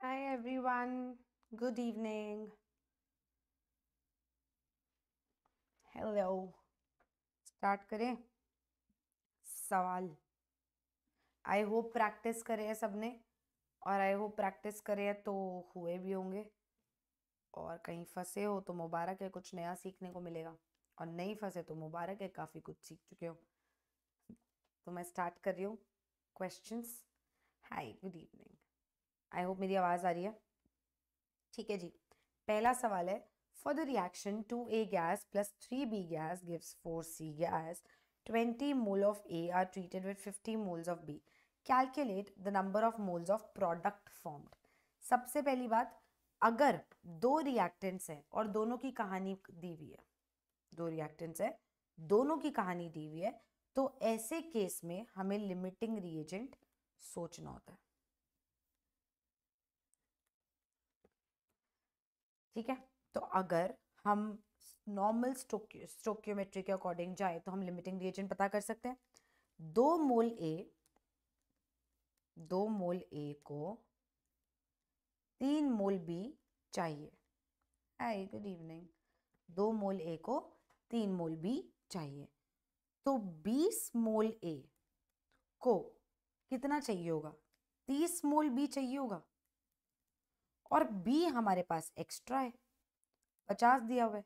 Hi everyone, good evening. Hello. Start करें सवाल। I hope practice करे हैं सबने, और आई होप प्रैक्टिस करे हैं तो हुए भी होंगे, और कहीं फंसे हो तो मुबारक है, कुछ नया सीखने को मिलेगा, और नहीं फंसे तो मुबारक है, काफ़ी कुछ सीख चुके हो। तो मैं स्टार्ट कर रही हूँ questions. Hi good evening. I hope मेरी आवाज़ आ रही है। ठीक है जी। पहला सवाल है, for the reaction 2A gas plus 3B gas gives 4C gas, 20 mole of A are treated with 50 moles of B. Calculate the number of moles of product formed. सबसे पहली बात, अगर दो रिएक्टेंट्स हैं और दोनों की कहानी दी हुई है, दो रिएक्टेंट्स है, दोनों की कहानी दी हुई है, तो ऐसे केस में हमें लिमिटिंग रिएजेंट सोचना होता है। ठीक है, तो अगर हम नॉर्मल स्टोक्योमेट्री के अकॉर्डिंग जाए तो हम लिमिटिंग रिएजेंट पता कर सकते हैं। दो मोल ए को 3 मोल बी चाहिए। Hi good evening. 2 मोल ए को 3 मोल बी चाहिए, तो 20 मोल ए को कितना चाहिए होगा? 30 मोल बी चाहिए होगा, और बी हमारे पास एक्स्ट्रा है, 50 दिया हुआ है।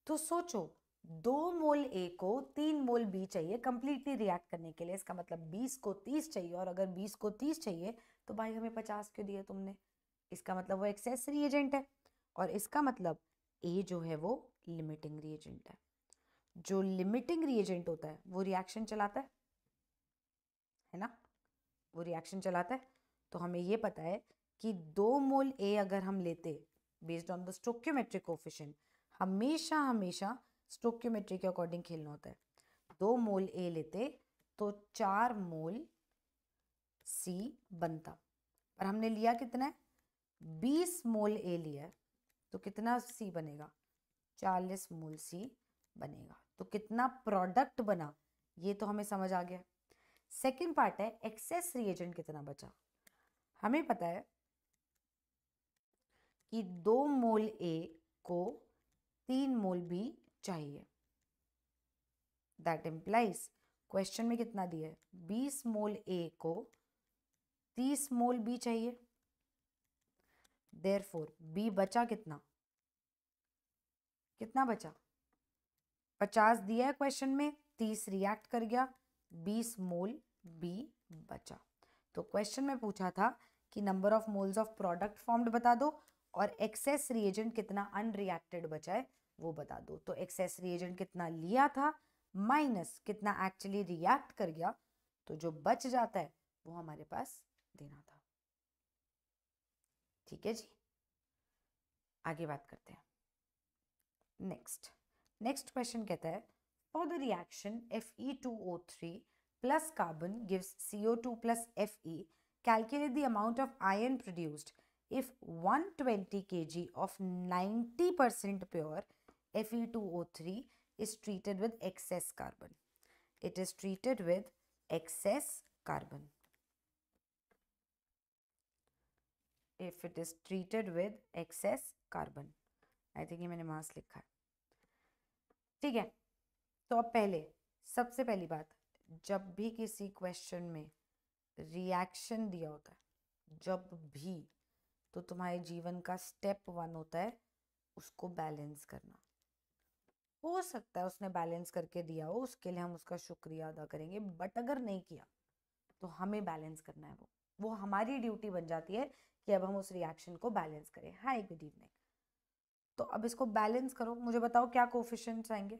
तो सोचो, 2 मोल ए को 3 मोल बी चाहिए कंप्लीटली रिएक्ट करने के लिए, इसका मतलब 20 को 30 चाहिए, और अगर 20 को 30 चाहिए तो भाई हमें 50 क्यों दिए तुमने? इसका मतलब वो एक्सेस रिएजेंट है, और इसका मतलब ए जो है वो लिमिटिंग रिएजेंट है। जो लिमिटिंग रिएजेंट होता है वो रिएक्शन चलाता है ना, वो रिएक्शन चलाता है। तो हमें ये पता है कि 2 मोल ए अगर हम लेते based on the stoichiometric coefficient, हमेशा हमेशा स्टोक्योमेट्री के अकॉर्डिंग खेलना होता है। 2 मोल ए लेते तो 4 मोल सी बनता, पर हमने लिया कितना है? 20 मोल ए लिया है, तो कितना सी बनेगा? 40 मोल सी बनेगा। तो कितना प्रोडक्ट बना ये तो हमें समझ आ गया। सेकेंड पार्ट है एक्सेस रिएजेंट कितना बचा। हमें पता है कि 2 मोल ए को 3 मोल बी चाहिए। दैट इम्प्लाइज क्वेश्चन में कितना दिया है? 20 मोल ए को 30 मोल बी चाहिए। देयरफॉर बी बचा कितना? कितना बचा? 50 दिया है क्वेश्चन में, 30 रिएक्ट कर गया, 20 मोल बी बचा। तो क्वेश्चन में पूछा था कि number of moles of product formed बता दो, और एक्सेस रिएजेंट कितना अनरिएक्टेड बचा है वो बता दो। तो एक्सेस रिएजेंट कितना लिया था माइनस कितना एक्चुअली रिएक्ट कर गया, तो जो बच जाता है वो हमारे पास देना था। ठीक है जी, आगे बात करते हैं। नेक्स्ट क्वेश्चन कहता है, for the reaction Fe2O3 plus carbon gives CO2 plus Fe, calculate the amount of iron produced if 120 kg of 90% pure Fe2O3 is treated with excess carbon. It is treated with excess carbon. If it is treated with excess carbon, I think ये मैंने मास लिखा है। ठीक है, तो अब पहले सबसे पहली बात, जब भी किसी क्वेश्चन में रिएक्शन दिया होता है, जब भी, तो तुम्हारे जीवन का स्टेप 1 होता है उसको बैलेंस करना। हो सकता है उसने बैलेंस करके दिया हो, उसके लिए हम उसका शुक्रिया अदा करेंगे, बट अगर नहीं किया तो हमें बैलेंस करना है। वो हमारी ड्यूटी बन जाती है कि अब हम उस रिएक्शन को बैलेंस करें। Hi good evening. तो अब इसको बैलेंस करो, मुझे बताओ क्या कोफिशिएंट्स आएंगे?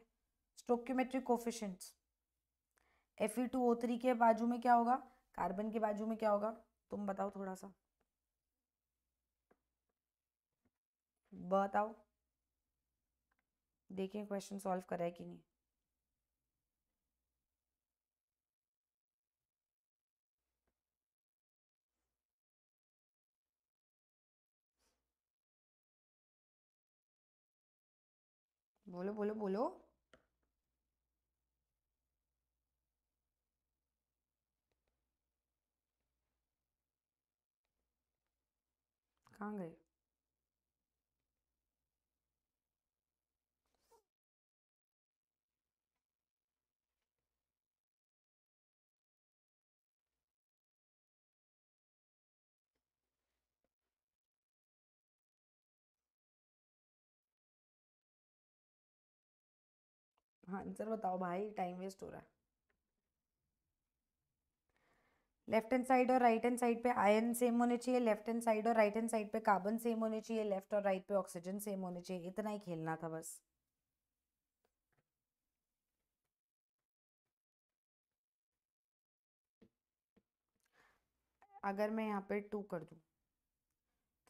Stoichiometric coefficients. Fe2O3 के बाजू में क्या होगा? कार्बन के बाजू में क्या होगा? तुम बताओ थोड़ा सा, बताओ, देखिए क्वेश्चन सॉल्व करा है कि नहीं। बोलो बोलो बोलो। कहाँ गए? हाँ आंसर बताओ भाई, टाइम वेस्ट हो रहा है। लेफ्ट हैंड साइड और राइट हैंड साइड पे आयन सेम होने चाहिए, लेफ्ट हैंड साइड और राइट हैंड साइड पे कार्बन सेम होने चाहिए, लेफ्ट और राइट पे ऑक्सीजन सेम होने चाहिए, इतना ही खेलना था बस। अगर मैं यहाँ पे 2 कर दूँ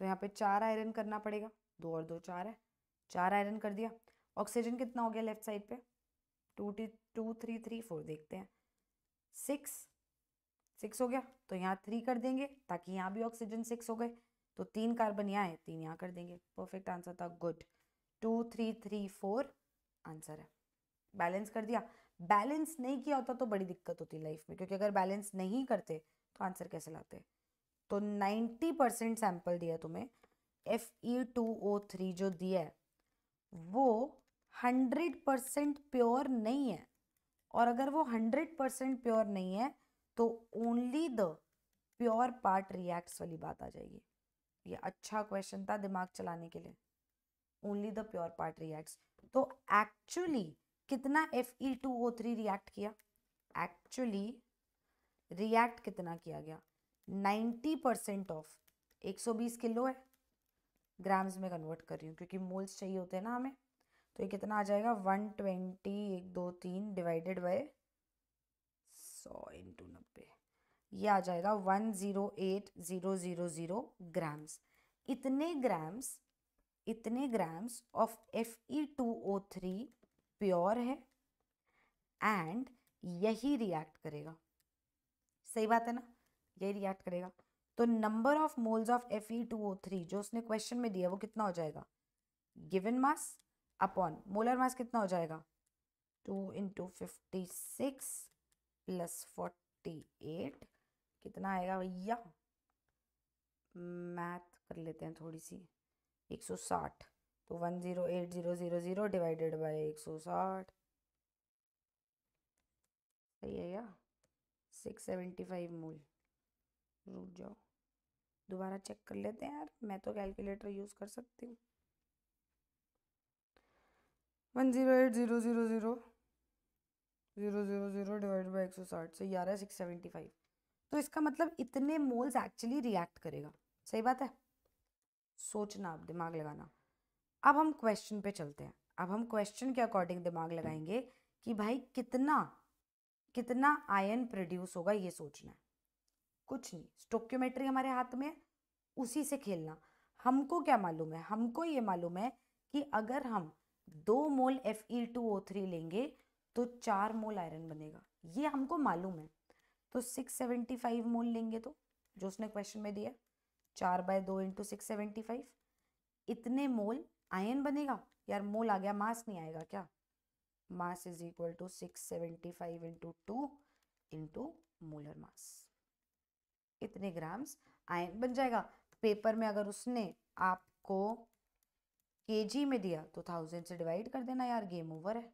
तो यहाँ पे 4 आयरन करना पड़ेगा, 2 और 2 4 है, 4 आयरन कर दिया। ऑक्सीजन कितना हो गया लेफ्ट साइड पे? 2 2 3 3 4, देखते हैं। 6 हो गया, तो यहाँ 3 कर देंगे ताकि यहाँ भी ऑक्सीजन 6 हो गए, तो 3 कार्बन यहाँ है, 3 यहाँ कर देंगे। परफेक्ट आंसर था, गुड। 2 3 3 4 आंसर है। बैलेंस कर दिया। बैलेंस नहीं किया होता तो बड़ी दिक्कत होती लाइफ में, क्योंकि अगर बैलेंस नहीं करते तो आंसर कैसे लाते? तो 90% सैंपल दिया तुम्हें, Fe2O3 जो दिया है वो 100% प्योर नहीं है, और अगर वो 100% प्योर नहीं है तो only the pure part reacts वाली बात आ जाएगी। ये अच्छा क्वेश्चन था दिमाग चलाने के लिए। Only the pure part reacts, तो एक्चुअली कितना Fe2O3 रिएक्ट किया? एक्चुअली रिएक्ट कितना किया गया? 90% ऑफ 120 किलो है, ग्राम्स में कन्वर्ट कर रही हूँ क्योंकि मोल्स चाहिए होते हैं ना हमें। तो ये कितना आ जाएगा? 120 1 2 3 डिवाइडेड बाय 100 इंटू 90, ये आ जाएगा 108000 ग्राम्स। इतने ग्राम्स ऑफ Fe2O3 प्योर है एंड यही रिएक्ट करेगा। सही बात है ना, यही रिएक्ट करेगा। तो number of moles of Fe2O3 जो उसने क्वेश्चन में दिया वो कितना हो जाएगा? गिवन मास अपॉन मोलर मास कितना हो जाएगा? 2 इंटू 56 प्लस 48, कितना आएगा भैया? मैथ कर लेते हैं थोड़ी सी। 160, तो 108000 डिवाइडेड बाय 160, सही है या? 675 मोल। रुक जाओ, दोबारा चेक कर लेते हैं यार, मैं तो कैलकुलेटर यूज कर सकती हूँ। 108000 डिवाइडेड बाय 160 से 675, तो इसका मतलब इतने मोल्स एक्चुअली रिएक्ट करेगा। सही बात है, सोचना, अब दिमाग लगाना। अब हम क्वेश्चन पे चलते हैं। अब हम क्वेश्चन के अकॉर्डिंग दिमाग लगाएंगे कि भाई कितना आयन प्रोड्यूस होगा, ये सोचना है। कुछ नहीं, स्टोक्योमेट्री हमारे हाथ में, उसी से खेलना। हमको क्या मालूम है? हमको ये मालूम है कि अगर हम 2 मोल Fe2O3 लेंगे तो 4 मोल आयरन बनेगा, ये हमको मालूम है। तो 675 मोल लेंगे तो जो उसने क्वेश्चन में दिया, 4/2 इंटू 675, इतने मोल आयन बनेगा। यार मोल आ गया, मास नहीं आएगा क्या? Mass is equal to 675 into 2 into molar mass, इतने ग्राम्स आयन बन जाएगा। पेपर में अगर उसने आपको केजी में दिया तो 1000 से डिवाइड कर देना यार, गेम ओवर है।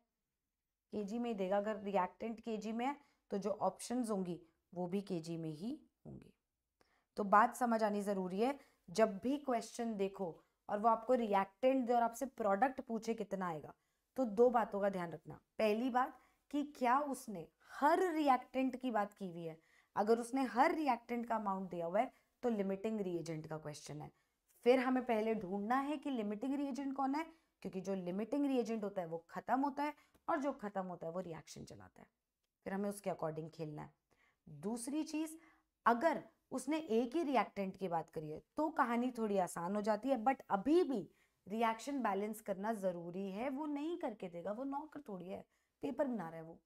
केजी में देगा, अगर रिएक्टेंट केजी में है तो जो ऑप्शंस होंगी वो भी केजी में ही होंगी। तो बात समझ आनी जरूरी है, जब भी क्वेश्चन देखो और वो आपको रिएक्टेंट दे और आपसे प्रोडक्ट पूछे कितना आएगा, तो 2 बातों का ध्यान रखना। पहली बात कि क्या उसने हर रिएक्टेंट की बात की हुई है। अगर उसने हर रिएक्टेंट का अमाउंट दिया हुआ है तो लिमिटिंग रिएजेंट का क्वेश्चन है। फिर हमें पहले ढूंढना है कि लिमिटिंग रिएजेंट कौन है, क्योंकि जो लिमिटिंग रिएजेंट होता है वो खत्म होता है और जो खत्म होता है वो रिएक्शन चलाता है। फिर हमें उसके अकॉर्डिंग खेलना है। दूसरी चीज, अगर उसने एक ही रिएक्टेंट की बात करी है तो कहानी थोड़ी आसान हो जाती है, बट अभी भी रिएक्शन बैलेंस करना जरूरी है। वो नहीं करके देगा, वो नौकर थोड़ी है, पेपर बना रहा है वो।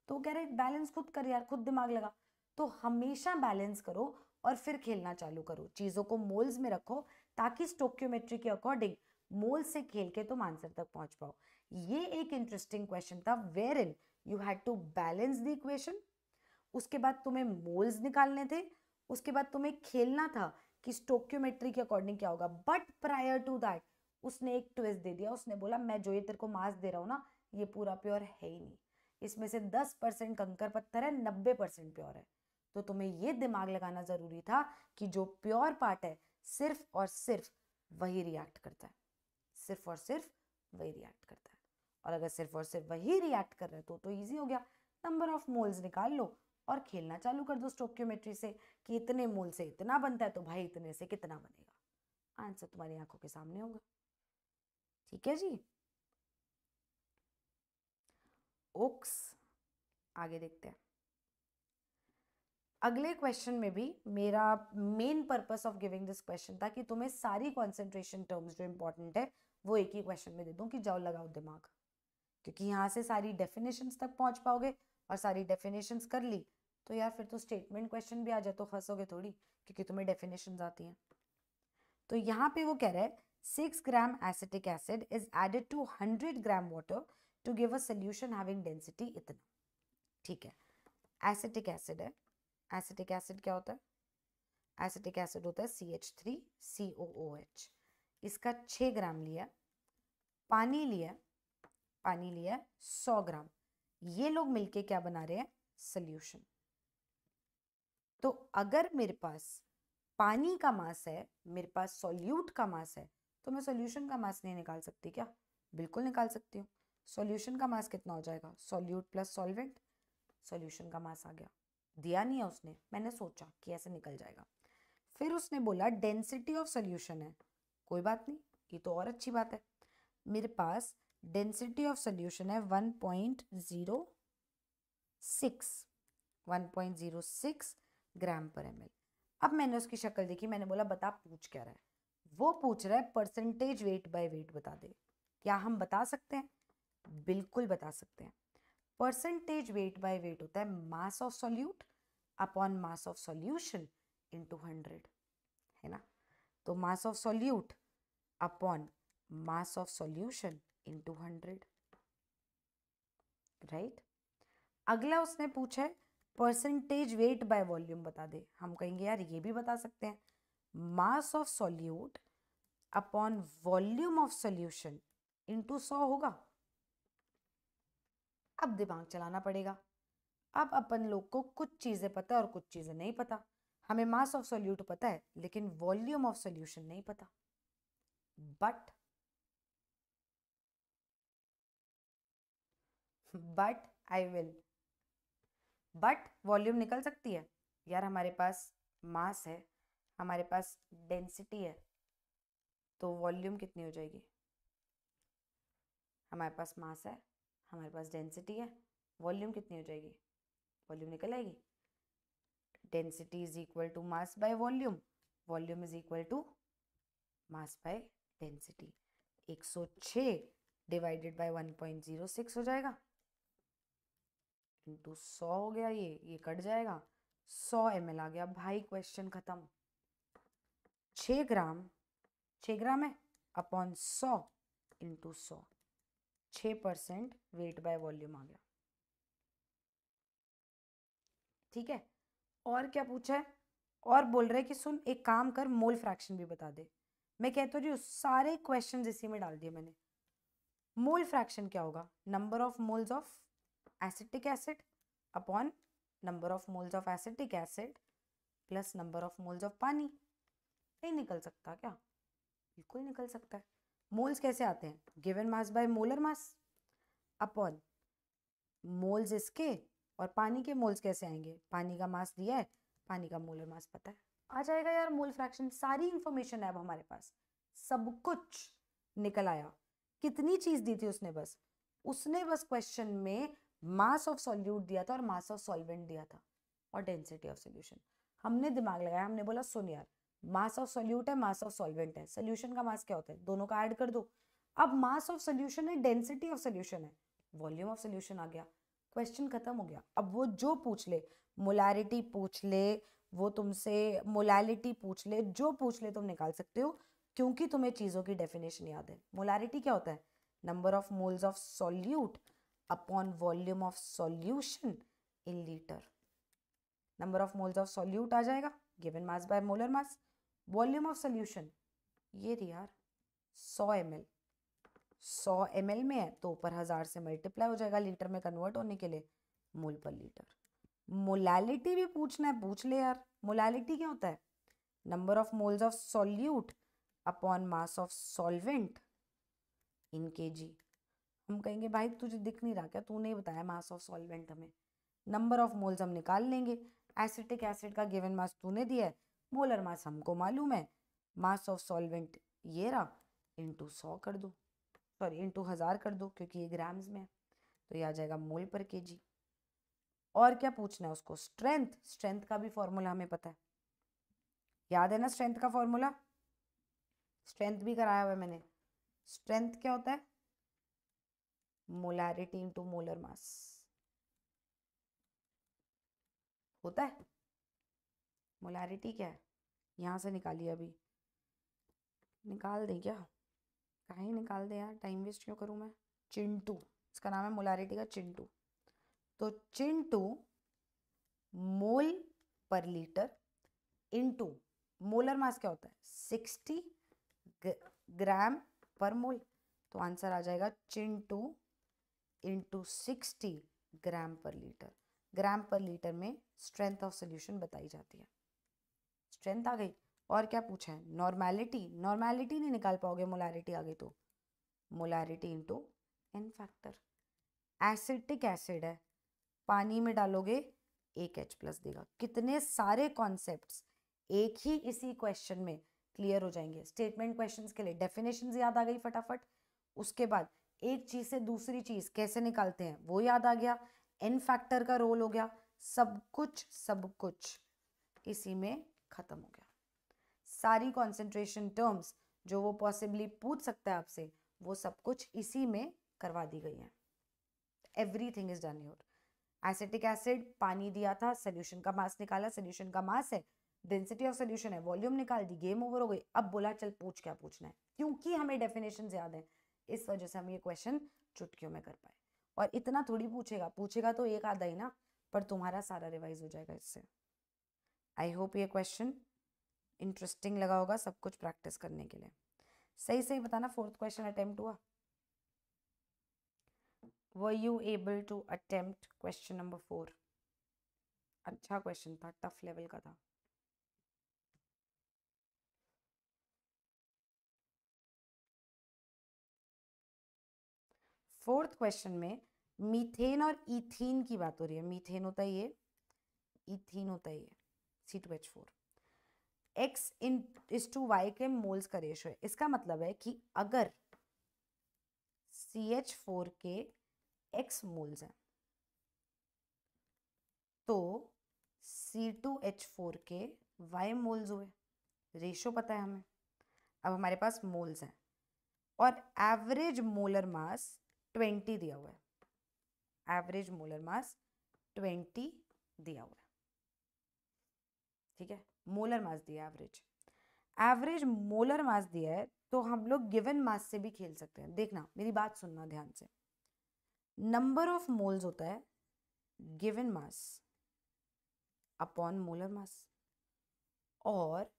तो कह रहे बैलेंस खुद कर यार, खुद दिमाग लगा। तो हमेशा बैलेंस करो और फिर खेलना चालू करो, चीजों को मोल्स में रखो ताकि स्टोक्योमेट्री के अकॉर्डिंग मोल से खेल के तुम आंसर तक पहुंच पाओ। ये एक इंटरेस्टिंग क्वेश्चन था wherein you had to balance the equation, उसके बाद तुम्हें मोल्स निकालने थे, उसके बाद तुम्हें खेलना था कि स्टोक्योमेट्री के अकॉर्डिंग क्या होगा, बट प्रायर टू दैट उसने एक ट्विस्ट दे दिया, उसने बोला मैं जो ये तेरे को मास दे रहा हूँ ना, ये पूरा प्योर है ही नहीं, इसमें से 10% कंकर पत्थर है, 90% प्योर है। तो तुम्हें ये दिमाग लगाना जरूरी था कि जो प्योर पार्ट है सिर्फ और सिर्फ वही रिएक्ट करता है, सिर्फ और सिर्फ वही रिएक्ट करता है। और अगर सिर्फ और सिर्फ वही रिएक्ट कर रहा है तो इजी हो गया, नंबर ऑफ मोल्स निकाल लो और खेलना चालू कर दो स्टोक्योमेट्री से कि इतने मोल से इतना बनता है तो भाई इतने से कितना बनेगा, आंसर तुम्हारी आंखों के सामने होगा। ठीक है जी, ओक्स। आगे देखते हैं। अगले क्वेश्चन में भी मेरा main purpose of giving this question था कि तुम्हें सारी कॉन्सेंट्रेशन टर्म्स जो इंपॉर्टेंट है वो एक ही क्वेश्चन में दे दूं कि जाओ लगाओ दिमाग, क्योंकि यहाँ से सारी डेफिनेशंस तक पहुंच पाओगे और सारी डेफिनेशंस कर ली तो यार फिर तो स्टेटमेंट क्वेश्चन भी आ जाए तो फंसोगे थोड़ी, क्योंकि तुम्हें डेफिनेशंस आती हैं। तो यहाँ पे वो कह रहा है 6 gram acetic acid is added to 100 gram water to give a solution having density इतना। ठीक है, एसिटिक एसिड है। एसिटिक एसिड क्या होता है? एसिटिक एसिड होता है CH3COOH। इसका 6 ग्राम लिया, पानी लिया, पानी लिया 100 ग्राम। ये लोग मिलके क्या बना रहे हैं? सोल्यूशन। तो अगर मेरे पास पानी का मास है, मेरे पास सॉल्यूट का मास है, तो मैं सॉल्यूशन का मास नहीं निकाल सकती क्या? बिल्कुल निकाल सकती हूँ। सॉल्यूशन का मास कितना हो जाएगा? Solute plus solvent. सॉल्यूशन का मास आ गया, दिया नहीं है उसने, मैंने सोचा कि ऐसे निकल जाएगा। फिर उसने बोला डेंसिटी ऑफ सॉल्यूशन है, कोई बात नहीं, ये तो और अच्छी बात है। मेरे पास डेंसिटी ऑफ सॉल्यूशन है 1.06 ग्राम पर ml। अब मैंने उसकी शक्ल देखी, मैंने बोला बता पूछ क्या रहा है? वो पूछ रहा है परसेंटेज वेट बाय वेट बता दे। क्या हम बता सकते हैं? बिल्कुल बता सकते हैं। परसेंटेज वेट बाय वेट होता है mass of solute upon mass of solution into 100, है ना? तो mass of solute upon mass of solution into 100, right. अगला उसने पूछा है परसेंटेज वेट बाय वॉल्यूम बता दे। हम कहेंगे यार ये भी बता सकते हैं, mass of solute upon volume of solution into 100 होगा। अब दिमाग चलाना पड़ेगा। अब अपन लोग को कुछ चीजें पता है और कुछ चीजें नहीं पता। हमें मास ऑफ सॉल्यूट पता है लेकिन वॉल्यूम ऑफ सॉल्यूशन नहीं पता। But I will, but volume निकल सकती है यार। हमारे पास मास है, हमारे पास डेंसिटी है, तो वॉल्यूम कितनी हो जाएगी? हमारे पास मास है, हमारे पास डेंसिटी है, वॉल्यूम कितनी हो जाएगी? वॉल्यूम निकल आएगी। Density is equal to mass by volume, volume is equal to mass by density. 106 divided by 1.06 हो जाएगा, इंटू 100 हो गया। ये कट जाएगा, 100 ml आ गया भाई। क्वेश्चन खत्म। 6 ग्राम, 6 ग्राम है upon 100 into 100, 6% weight by volume आ गया। ठीक है, और क्या पूछा है? और बोल रहे कि सुन एक काम कर, मोल फ्रैक्शन भी बता दे। मैं कहता हूँ सारे क्वेश्चन इसी में डाल दिए मैंने। मोल फ्रैक्शन क्या होगा? Number of moles of acetic acid upon number of moles of acetic acid plus number of moles of पानी। नहीं निकल सकता क्या? बिल्कुल निकल सकता है। मोल्स कैसे आते हैं? Given mass by molar mass upon moles इसके, और पानी के मोल्स कैसे आएंगे? पानी का मास दिया है, पानी का मोलर मास पता है, आ जाएगा यार मोल फ्रैक्शन। सारी इंफॉर्मेशन है अब हमारे पास, सब कुछ निकल आया। कितनी चीज दी थी उसने? उसने बस क्वेश्चन में मास ऑफ सॉल्यूट दिया था और मास ऑफ सॉल्वेंट दिया था और डेंसिटी ऑफ सॉल्यूशन। हमने दिमाग लगाया, हमने बोला सुन यार मास ऑफ सॉल्यूट है, मास ऑफ सॉल्वेंट है, सॉल्यूशन का मास क्या होता है? दोनों का ऐड कर दो। अब मास ऑफ सॉल्यूशन है, डेंसिटी ऑफ सॉल्यूशन है, वॉल्यूम ऑफ सॉल्यूशन आ गया, क्वेश्चन खत्म हो गया। अब वो जो पूछ ले, मोलैरिटी पूछ ले, वो तुमसे मोलैलिटी पूछ ले, जो पूछ ले तुम निकाल सकते हो, क्योंकि तुम्हें चीजों की डेफिनेशन याद है। मोलैरिटी क्या होता है? Number of moles of solute upon volume of solution in litre. Number of moles of solute आ जाएगा given mass by molar mass, volume of solution ये रही यार 100 ml, 100 ml में है तो ऊपर 1000 से मल्टीप्लाई हो जाएगा लीटर में कन्वर्ट होने के लिए, मोल पर लीटर। मोलैलिटी भी पूछना है, पूछ ले यार। मोलैलिटी क्या होता है? Number of moles of solute upon mass of solvent in KG. हम कहेंगे भाई तुझे दिख नहीं रहा क्या, तू नहीं बताया मास ऑफ सॉल्वेंट हमें। नंबर ऑफ मोल्स हम निकाल लेंगे, एसिटिक एसिड का गिवन मास तूने दिया है, मोलर मास हमको मालूम है, मास ऑफ सॉल्वेंट ये रहा, इंटू 100 कर दो, सॉरी इंटू 1000 कर दो क्योंकि ये ग्राम्स में है, तो ये आ जाएगा मोल पर केजी। और क्या पूछना है उसको? स्ट्रेंथ। स्ट्रेंथ का भी फॉर्मूला हमें पता है, याद है ना स्ट्रेंथ का फॉर्मूला? स्ट्रेंथ भी कराया हुआ है मैंने। स्ट्रेंथ क्या होता है? मोलैरिटी इंटू मोलर मास होता है। मोलैरिटी क्या है? यहाँ से निकालिए, अभी निकाल दें क्या? कहीं निकाल दे यार, टाइम वेस्ट क्यों करूँ मैं। चिंटू, इसका नाम है मोलैरिटी का चिंटू। तो चिंटू मोल पर लीटर इंटू मोलर मास क्या होता है? 60 ग्राम पर मोल। तो आंसर आ जाएगा चिंटू इंटू 60 ग्राम पर लीटर। ग्राम पर लीटर में स्ट्रेंथ ऑफ सोल्यूशन बताई जाती है। स्ट्रेंथ आ गई। और क्या पूछा है? नॉर्मेलिटी। नॉर्मेलिटी नहीं निकाल पाओगे, मोलैरिटी आ गई तो। Molarity into n factor. Acetic acid है, पानी में डालोगे एक H+ देगा। कितने सारे कॉन्सेप्ट्स एक ही इसी क्वेश्चन में क्लियर हो जाएंगे। स्टेटमेंट क्वेश्चंस के लिए डेफिनेशंस याद आ गई फटाफट, उसके बाद एक चीज से दूसरी चीज कैसे निकालते हैं वो याद आ गया, एन फैक्टर का रोल हो गया, सब कुछ इसी में खत्म हो गया। सारी कॉन्सेंट्रेशन टर्म्स जो वो पॉसिबली पूछ सकता है आपसे, वो सब कुछ इसी में करवा दी गई है। Everything is done your. Acetic acid पानी दिया था, सोल्यूशन का मास निकाला, सोल्यूशन का मास है, डेंसिटी ऑफ सोल्यूशन है, वॉल्यूम निकाल दी, गेम ओवर हो गई। अब बोला चल पूछ क्या पूछना है, क्योंकि हमें डेफिनेशन याद है इस वजह से हम ये क्वेश्चन चुटकियों में कर पाए। और इतना थोड़ी पूछेगा तो एक आधा ही ना, पर तुम्हारा सारा रिवाइज हो जाएगा इससे। आई होप ये क्वेश्चन इंटरेस्टिंग लगा होगा सब कुछ प्रैक्टिस करने के लिए। सही सही बताना, 4th क्वेश्चन अटेम्प्ट हुआ? Were you able to attempt question number 4? अच्छा क्वेश्चन था, टफ लेवल का था। फोर्थ क्वेश्चन में मीथेन और इथीन की बात हो रही है। मीथेन होता है ये, इथीन होता है ये, C2H4। X is to Y के मोल्स का रेशो है। इसका मतलब है कि अगर CH4 के X मोल्स हैं तो C2H4 के Y मोल्स हुए। रेशो पता है हमें। अब हमारे पास मोल्स हैं और एवरेज मोलर मास 20 दिया हुआ है। एवरेज मोलर मास 20 दिया हुआ है, ठीक है। मोलर मास दिया एवरेज, एवरेज मोलर मास दिया है, तो हम लोग गिवन मास से भी खेल सकते हैं। देखना मेरी बात सुनना ध्यान से। नंबर ऑफ मोल्स होता है given mass upon molar mass, और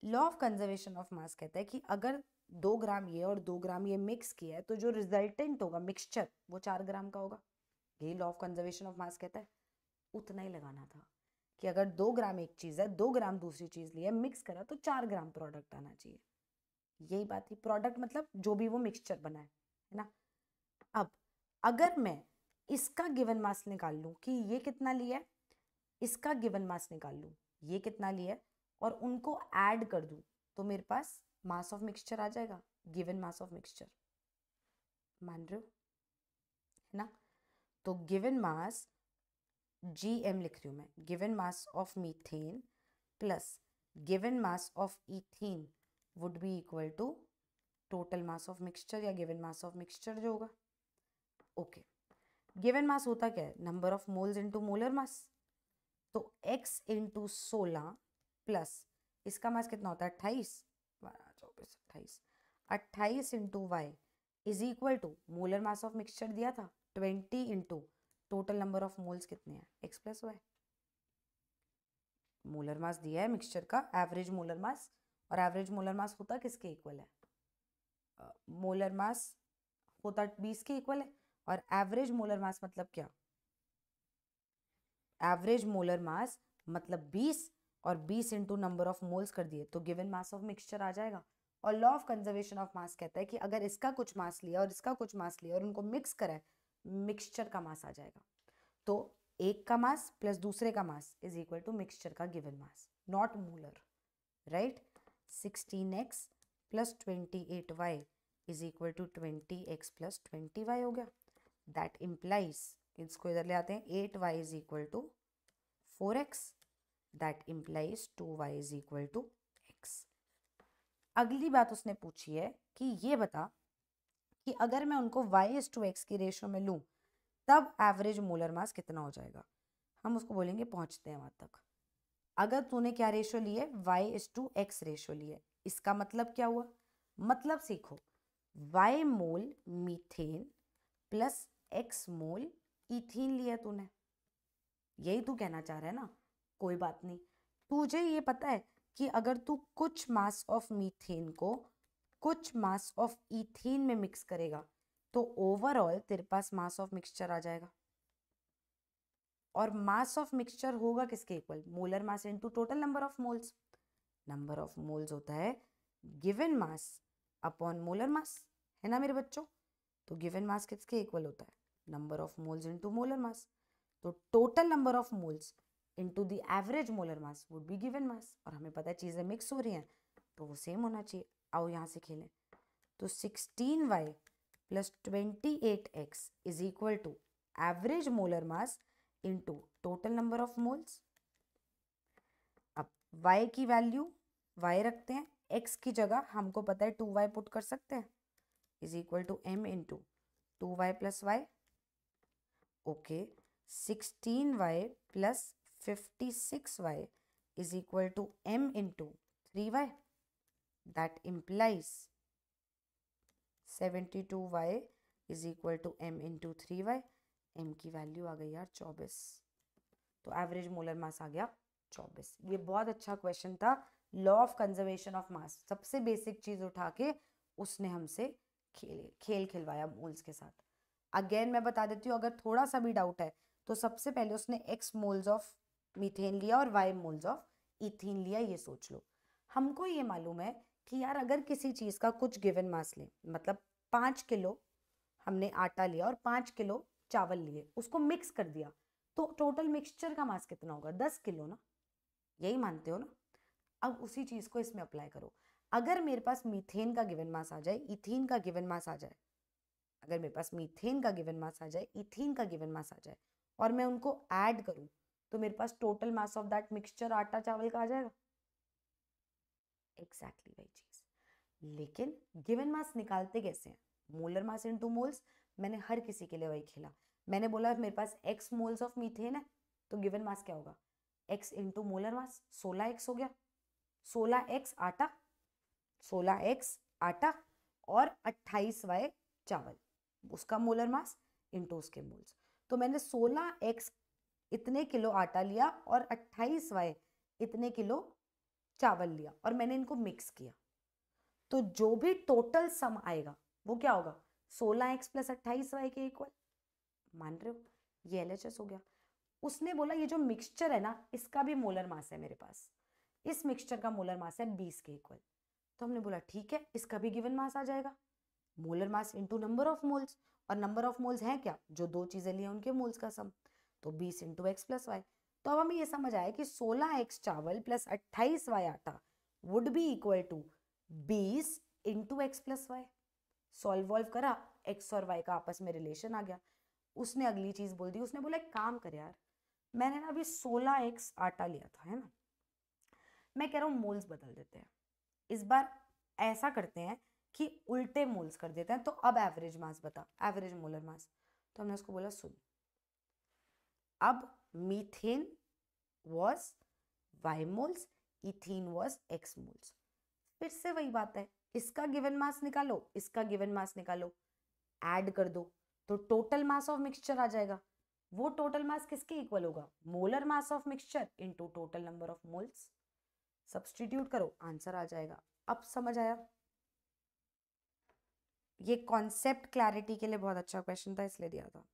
law of conservation of mass कहता है कि अगर 2 ग्राम ये और 2 ग्राम ये मिक्स किया है तो जो रिजल्टेंट होगा मिक्सचर वो 4 ग्राम का होगा। यही law of conservation of mass कहता है। उतना ही लगाना था कि अगर 2 ग्राम एक चीज है, 2 ग्राम दूसरी चीज ली है, मिक्स करा तो 4 ग्राम प्रोडक्ट आना चाहिए। यही बात थी। प्रोडक्ट मतलब जो भी वो मिक्सचर बना है ना। अब अगर मैं इसका गिवन मास निकाल लूं कि ये कितना लिया है, इसका गिवन मास निकाल लूं ये कितना लिया है, और उनको ऐड कर दूं तो मेरे पास मास ऑफ मिक्सचर आ जाएगा, गिवन मास ऑफ मिक्सचर। मान रहे हो है ना? तो गिवन मास GM लिख रही हूं मैं, given mass of methane plus given mass of ethane would be equal to total mass of mixture या गिवन मास ऑफ मिक्सचर जो होगा। ओके, गिवन मास होता क्या है? Number of moles into molar mass. तो x इंटू 16 प्लस इसका मास कितना होता है 28, 28 28 into y is equal to molar mass of mixture दिया था 20 into total number of moles कितने हैं x+y। मोलर मास दिया है मिक्सचर का, एवरेज मोलर मास, और एवरेज मोलर मास होता किसके इक्वल है? मोलर मास होता 20 के इक्वल है, और एवरेज मोलर मास मतलब क्या? एवरेज मोलर मास मतलब 20, और 20 इंटू नंबर ऑफ मोल्स कर दिए तो गिवन मास ऑफ मिक्सचर आ जाएगा। और law of conservation of mass कहता है कि अगर इसका कुछ मास लिया और इसका कुछ मास लिया और उनको मिक्स करा, मिक्सचर का मास आ जाएगा। तो एक का मास प्लस दूसरे का mass is equal to mixture का given mass, not molar, right. 16x plus 28y is equal to 20x plus 20y हो गया। दैट इम्प्लाइज, इसको इधर ले आते हैं, 8y is equal to 4x, that implies 2y is equal to x। अगली बात उसने पूछी है कि ये बता कि अगर मैं उनको y/x की रेशियो में लूं तब एवरेज मोलर मास कितना हो जाएगा। हम उसको बोलेंगे पहुंचते हैं वहां तक। अगर तूने क्या रेशियो लिए, y/x रेशियो लिए, इसका मतलब क्या हुआ? मतलब सीखो, y मोल मीथेन प्लस x मोल इथीन लिया तूने, यही तू कहना चाह रहा है ना। कोई बात नहीं, तुझे ये पता है कि अगर तू कुछ मास ऑफ मीथेन को कुछ मास ऑफ इथीन में मिक्स करेगा तो ओवरऑल तेरे पास मास ऑफ मिक्सचर आ जाएगा। और मास ऑफ मिक्सचर होगा किसके equal? Molar mass into total number of moles. Number of moles होता है गिवन मास अपॉन मोलर मास, है ना मेरे बच्चों। तो गिवन मास किसके इक्वल होता है? Number of moles into molar mass. तो total number of moles into the average molar mass would be given mass. और हमें पता है चीजें मिक्स हो रही हैं तो वो सेम होना चाहिए। आओ यहाँ से खेलें। तो 16y plus 28x is equal to average molar mass into total number of moles. अब y की वैल्यू y रखते हैं, x की जगह हमको पता है 2y पुट कर सकते हैं, is equal to m into 2y plus y. Okay, 16y plus 56y is equal to m into 3y. That implies 72y is equal to m into 3y. m की value आ गई यार 24, तो average molar मास आ गया 24। ये बहुत अच्छा question था, law of conservation of मास, सबसे बेसिक चीज उठा के उसने हमसे खेल खिलवाया मोल्स के साथ। अगेन मैं बता देती हूँ, अगर थोड़ा सा भी डाउट है तो सबसे पहले उसने x मोल्स ऑफ मीथेन लिया और y मोल्स ऑफ इथीन लिया, ये सोच लो। हमको ये मालूम है कि यार अगर किसी चीज का कुछ गिवन मास ले, मतलब 5 किलो हमने आटा लिया और 5 किलो चावल लिए, उसको मिक्स कर दिया, तो टोटल मिक्सचर का मास कितना होगा? 10 किलो ना, यही मानते हो ना। अब उसी चीज को इसमें अप्लाई करो। अगर मेरे पास मीथेन का गिवन मास आ जाए, इथीन का गिवन मास आ जाए, अगर मेरे पास मीथेन का गिवन मास आ जाए, इथीन का गिवन मास आ जाए, और मैं उनको ऐड करूं, तो मेरे पास total mass of that mixture आटा चावल का आ जाएगा। एग्जैक्टली वही चीज। लेकिन गिवन मास निकालते कैसे हैं? Molar mass into moles. मैंने हर किसी के लिए वही खेला। मैंने बोला मेरे पास x मोल्स ऑफ मीथेन है, तो गिवन मास क्या होगा? x इंटू मोलर मास, 16x हो गया। 16x आटा, 16x आटा और 28y चावल, उसका मोलर मास इंटू उसके मोल्स। तो मैंने 16x इतने किलो आटा लिया और 28y इतने किलो चावल लिया और मैंने इनको मिक्स किया, तो जो भी टोटल सम आएगा वो क्या होगा? 16x प्लस 28y के इक्वल। मान रहे हो? ये LHS हो गया। उसने बोला ये जो मिक्सचर है ना, इसका भी मोलर मास है मेरे पास, इस मिक्सचर का मोलर मास है 20 के इक्वल। तो हमने बोला ठीक है, इसका भी गिवन मास आ जाएगा, molar mass into number of moles. और नंबर ऑफ मोल्स है क्या? जो दो चीजें लिए उनके मोल्स का सम, तो 20 इंटू एक्स प्लस वाई। तो अब हमें ये समझ आया कि 16x चावल प्लस 28y आटा would be equal to 20 into x plus y. Solve वॉल्व करा, एक्स और वाई का आपस में रिलेशन आ गया। उसने अगली चीज बोल दी, उसने बोला एक काम कर यार, मैंने ना अभी 16x आटा लिया था, है ना, मैं कह रहा हूँ मोल्स बदल देते हैं, इस बार ऐसा करते हैं कि उल्टे मोल्स कर देते हैं, तो अब एवरेज मास बता, एवरेज मोलर मास। तो हमने उसको बोला सुन, अब methane was y moles, ethene was x moles। फिर से वही बात है, इसका गिवन मास निकालो, इसका गिवन मास निकालो, ऐड कर दो, तो टोटल मास ऑफ मिक्सचर आ जाएगा। वो टोटल मास किसके इक्वल होगा? Molar mass of mixture into total number of moles. Substitute करो, आंसर आ जाएगा। अब समझ आया? ये कॉन्सेप्ट क्लैरिटी के लिए बहुत अच्छा क्वेश्चन था, इसलिए दिया था।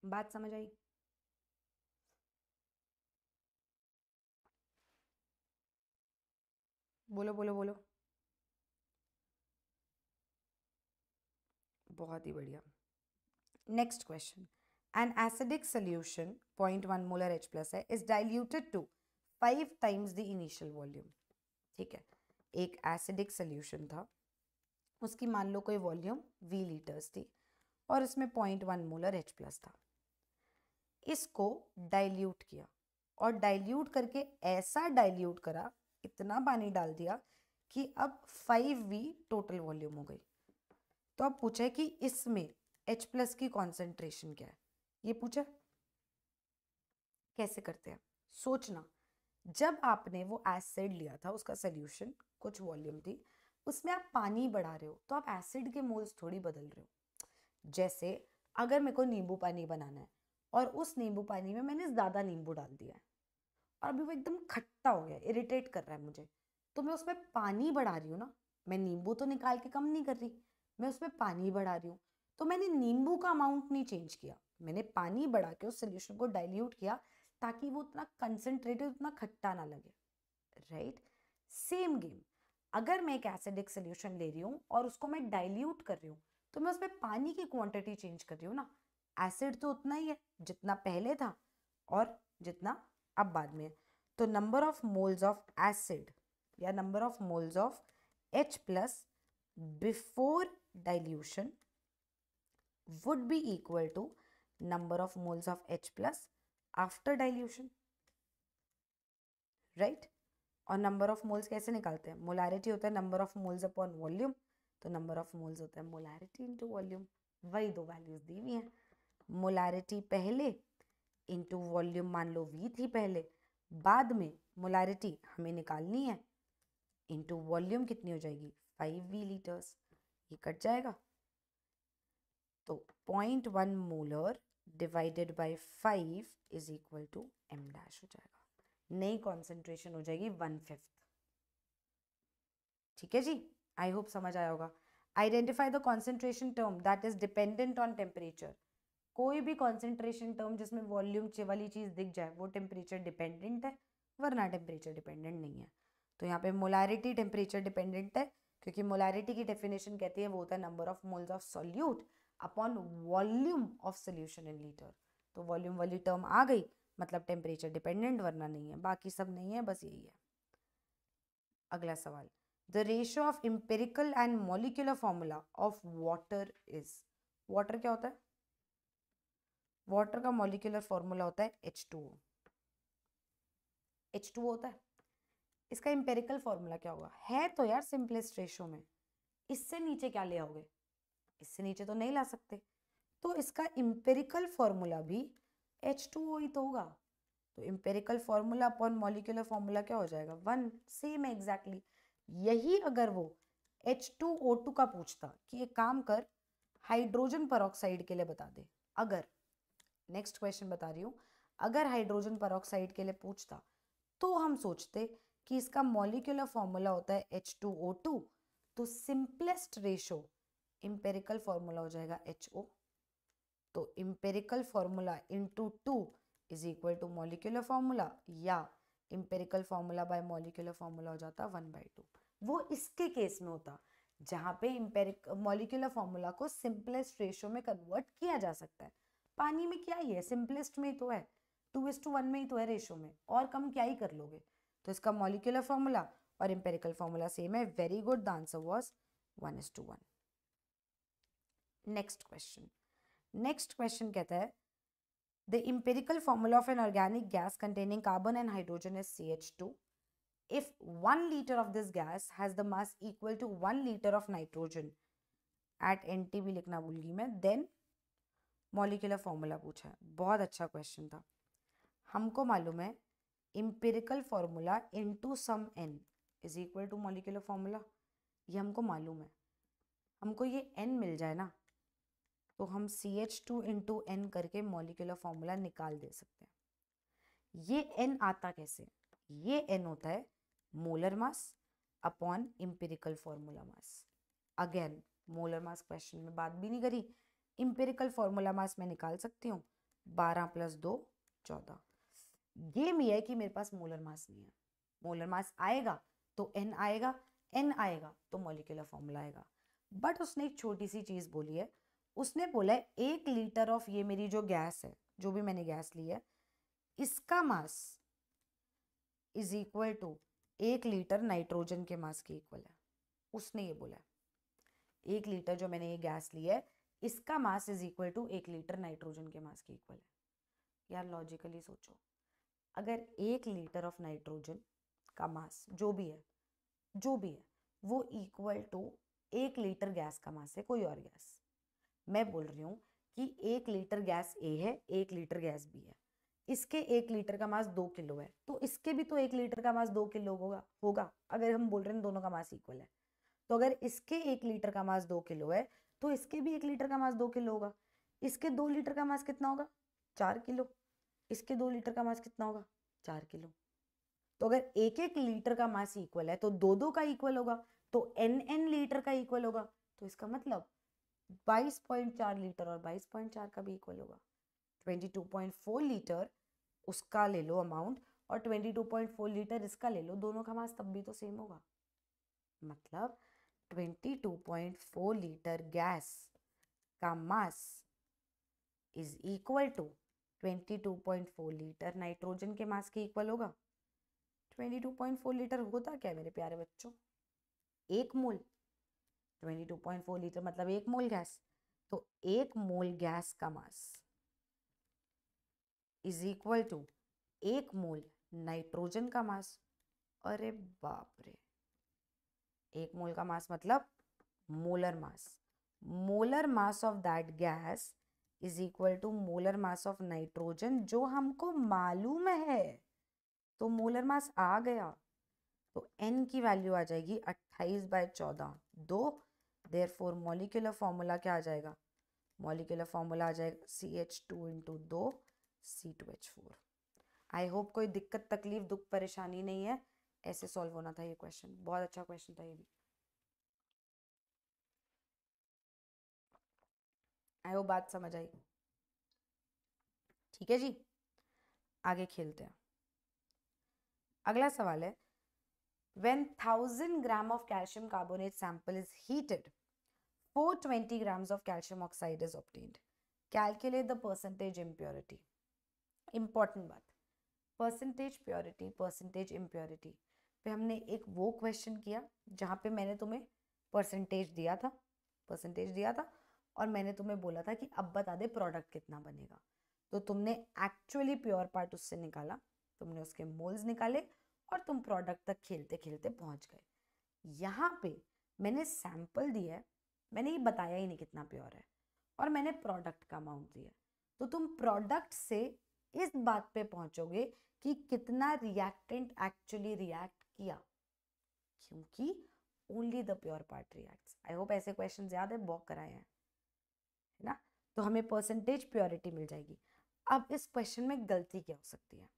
बात समझ आई? बोलो बोलो बोलो। बहुत ही बढ़िया। Next question, an acidic solution 0.1 molar H plus है is diluted to 5 times the initial volume. ठीक है, एक एसिडिक सोल्यूशन था, उसकी मान लो कोई वॉल्यूम V लीटर्स थी और इसमें 0.1 मोलर H प्लस था। इसको डाइल्यूट किया और डाइल्यूट करके ऐसा डाइल्यूट करा, इतना पानी डाल दिया कि अब 5V टोटल वॉल्यूम हो गई। तो अब पूछा है कि इसमें H प्लस की कॉन्सेंट्रेशन क्या है, ये पूछा। कैसे करते हैं, सोचना। जब आपने वो एसिड लिया था, उसका सोल्यूशन कुछ वॉल्यूम थी, उसमें आप पानी बढ़ा रहे हो, तो आप एसिड के मोल्स थोड़ी बदल रहे हो। जैसे अगर मेरे को नींबू पानी बनाना है और उस नींबू पानी में मैंने ज़्यादा नींबू डाल दिया है और अभी वो एकदम खट्टा हो गया, इरिटेट कर रहा है मुझे, तो मैं उसमें पानी बढ़ा रही हूँ ना, मैं नींबू तो निकाल के कम नहीं कर रही, मैं उसमें पानी बढ़ा रही हूँ। तो मैंने नींबू का अमाउंट नहीं चेंज किया, मैंने पानी बढ़ा के उस सोल्यूशन को डाइल्यूट किया ताकि वो उतना कंसंट्रेटेड, उतना खट्टा ना लगे। Right, same game. अगर मैं एक एसिडिक सोल्यूशन ले रही हूँ और उसको मैं डाइल्यूट कर रही हूँ, तो मैं उसमें पानी की क्वांटिटी चेंज कर रही हूँ ना। एसिड तो उतना ही है जितना पहले था और जितना अब बाद में है। तो number of moles of acid या number of moles of H plus before dilution would be equal to number of moles of H plus after dilution, right? और नंबर ऑफ मोल्स कैसे निकालते हैं, मोलारिटी होता है number of moles upon volume, तो number of moles होता है molarity into volume. वही दो वैल्यूज दी हुई हैं, मोलारिटी पहले इनटू वॉल्यूम, मान लो V थी पहले, बाद में मोलारिटी हमें निकालनी है, इनटू वॉल्यूम कितनी हो जाएगी 5V लीटर्स, ये कट जाएगा। तो 0.1 molar divided by 5 is equal to m dash हो जाएगा। नई कॉन्सेंट्रेशन हो जाएगी 1/5। ठीक है जी, आई होप समझ आया होगा। Identify the concentration term that is dependent on temperature. कोई भी कॉन्सेंट्रेशन टर्म जिसमें वॉल्यूम वाली चीज दिख जाए वो टेम्परेचर डिपेंडेंट है, वरना टेम्परेचर डिपेंडेंट नहीं है। तो यहाँ पे मोलारिटी टेम्परेचर डिपेंडेंट है, क्योंकि मोलारिटी की डेफिनेशन कहती है वो होता है number of moles of solute upon volume of solution in litre. तो वॉल्यूम वाली टर्म आ गई, मतलब टेम्परेचर डिपेंडेंट, वरना नहीं है। बाकी सब नहीं है, बस यही है। अगला सवाल, the ratio of empirical and molecular formula of water is. Water क्या होता है, वाटर का मॉलिक्यूलर फॉर्मूला होता है H2O। H2O होता है, इसका एम्पिरिकल फॉर्मूला क्या होगा, है तो यार सिंपलेस्ट रेशियो में, इससे नीचे क्या ले आओगे, इससे नीचे तो नहीं ला सकते, तो इसका एम्पिरिकल फॉर्मूला भी H2O ही तो होगा। तो empirical formula upon molecular formula क्या हो जाएगा, 1, सेम है एग्जैक्टली। यही अगर वो H2O2 का पूछता कि एक काम कर हाइड्रोजन परऑक्साइड के लिए बता दे, अगर, नेक्स्ट क्वेश्चन बता रही हूँ, अगर हाइड्रोजन परऑक्साइड के लिए पूछता तो हम सोचते कि इसका मॉलिक्यूलर फॉर्मूला होता है H2O2, तो सिंपलेस्ट रेशो एम्पिरिकल फॉर्मूला हो जाएगा HO। तो empirical formula into 2 is equal to molecular formula, या empirical formula by molecular formula हो जाता 1/2। वो इसके केस में होता जहाँ पे एम्पेरिक मॉलिक्यूलर फॉर्मूला को सिंपलेस्ट रेशो में कन्वर्ट किया जा सकता है। पानी में क्या ही है, सिंपलेस्ट में ही तो है, 2:1 में ही तो है रेशो में, और कम क्या ही कर लोगे। तो इसका मॉलिक्यूलर फॉर्मूला और एम्पेरिकल फॉर्मूला सेम है। Very good, the answer was 1:1। Next question, next question कहता है the empirical formula of an organic gas containing carbon and hydrogen is CH2 if 1 liter of this gas has the mass equal to 1 liter of nitrogen at NT भी लिखना भूल गई मैं, then molecular formula पूछा है। बहुत अच्छा question था। हमको मालूम है एम्पिरिकल फॉर्मूला इनटू सम n is equal to molecular formula, ये हमको मालूम है। हमको ये n मिल जाए ना, तो हम CH2 इंटू n करके मॉलिक्यूलर फॉर्मूला निकाल दे सकते हैं। ये n आता कैसे? ये n होता है molar mass upon empirical formula mass. Again molar mass question में बात भी नहीं करी, इंपेरिकल फॉर्मूला मास मैं निकाल सकती हूँ, 12 + 2 14। गेम ये है कि मेरे पास मोलर मास नहीं है। मोलर मास आएगा तो n आएगा, n आएगा तो मॉलिक्यूलर फॉर्मूला आएगा। बट उसने एक छोटी सी चीज बोली है, उसने बोला है 1 लीटर ऑफ ये मेरी जो गैस है, जो भी मैंने गैस ली है, इसका mass is equal to 1 litre nitrogen के मास के इक्वल है। उसने ये बोला है 1 लीटर जो मैंने ये गैस ली है, इसका mass is equal to 1 litre nitrogen के मास के इक्वल है। यार लॉजिकली सोचो, अगर 1 लीटर ऑफ नाइट्रोजन का मास जो भी है वो इक्वल टू 1 लीटर गैस का मास है, कोई और गैस, मैं बोल रही हूँ कि 1 लीटर गैस A है, 1 लीटर गैस B है, इसके 1 लीटर का मास 2 किलो है, तो इसके भी तो 1 लीटर का मास 2 किलो होगा अगर हम बोल रहे हैं दोनों का मास इक्वल है। तो अगर इसके 1 लीटर का मास 2 किलो है तो इसके भी 1 लीटर का मास 2 किलो होगा। इसके 2 लीटर का मास कितना होगा? 4 किलो। इसके 2 लीटर का मास कितना होगा? 4 किलो। तो अगर 1 लीटर का मास इक्वल है तो 2 का इक्वल होगा, तो n लीटर का इक्वल होगा, तो इसका मतलब 22.4 लीटर और 22.4 का भी इक्वल होगा। 22.4 लीटर उसका ले लो अमाउंट और 22.4 लीटर इसका ले लो, दोनों का मास तब भी तो सेम होगा। मतलब 22.4 लीटर गैस का mass is equal to 22.4 litre nitrogen के मास के इक्वल होगा। 22.4 लीटर होता क्या मेरे प्यारे बच्चों? 1 मोल। 22.4 लीटर मतलब 1 मोल गैस, तो 1 मोल गैस का mass is equal to 1 mole nitrogen का मास। अरे बाप रे, 1 मोल का मास मतलब molar mass. Molar mass of that gas is equal to molar mass of nitrogen, जो हमको मालूम है। तो मोलर मास आ गया, तो n की वैल्यू आ जाएगी 28/14 2। देयरफॉर मॉलिक्यूलर फॉर्मूला क्या आ जाएगा? मॉलिक्यूलर फॉर्मूला आ जाएगा CH2 into 2 C2H4। I hope कोई दिक्कत तकलीफ दुख परेशानी नहीं है। ऐसे सॉल्व होना था ये क्वेश्चन, बहुत अच्छा क्वेश्चन था ये भी। आई होप बात समझ आई। ठीक है जी, आगे खेलते हैं। अगला सवाल है, when 1000 gram of calcium carbonate sample is heated, 420 grams of calcium oxide is obtained. Calculate the percentage impurity. Important बात, परसेंटेज प्योरिटी, परसेंटेज इम्प्योरिटी पे हमने एक वो क्वेश्चन किया जहाँ पे मैंने तुम्हें परसेंटेज दिया था और मैंने तुम्हें बोला था कि अब बता दे प्रोडक्ट कितना बनेगा। तो तुमने एक्चुअली प्योर पार्ट उससे निकाला, तुमने उसके मोल्स निकाले और तुम प्रोडक्ट तक खेलते खेलते पहुंच गए। यहाँ पे मैंने सैंपल दिया है, मैंने ये बताया ही नहीं कितना प्योर है, और मैंने प्रोडक्ट का अमाउंट दिया, तो तुम प्रोडक्ट से इस बात पे पहुंचोगे कि कितना रिएक्टेंट एक्चुअली रिएक्ट किया, क्योंकि only the pure part reacts. I hope ऐसे क्वेश्चन याद है, बहुत कराए हैं, है ना? तो हमें परसेंटेज प्योरिटी मिल जाएगी। अब इस क्वेश्चन में गलती क्या हो सकती है?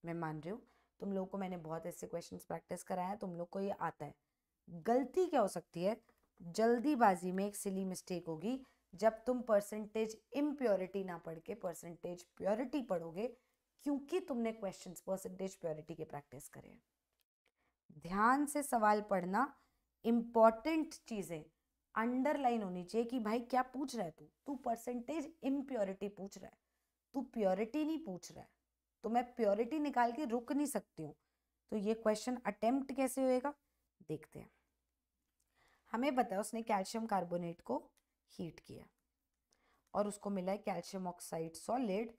मैं मान रही हूँ तुम लोगों को मैंने बहुत ऐसे क्वेश्चंस प्रैक्टिस कराया है, तुम लोग को ये आता है। गलती क्या हो सकती है? जल्दीबाजी में एक सिली मिस्टेक होगी जब तुम परसेंटेज इम्प्योरिटी ना पढ़ के परसेंटेज प्योरिटी पढ़ोगे, क्योंकि तुमने क्वेश्चंस परसेंटेज प्योरिटी के प्रैक्टिस करे हैं। ध्यान से सवाल पढ़ना, इंपॉर्टेंट चीजें अंडरलाइन होनी चाहिए कि भाई क्या पूछ रहा है तू परसेंटेज इम्प्योरिटी पूछ रहा है, तू प्योरिटी नहीं पूछ रहा है, तो मैं प्योरिटी निकाल के रुक नहीं सकती हूँ। तो ये क्वेश्चन अटेम्प्ट कैसे होएगा देखते हैं। हमें बताया उसने कैल्शियम कार्बोनेट को हीट किया और उसको मिला है calcium oxide solid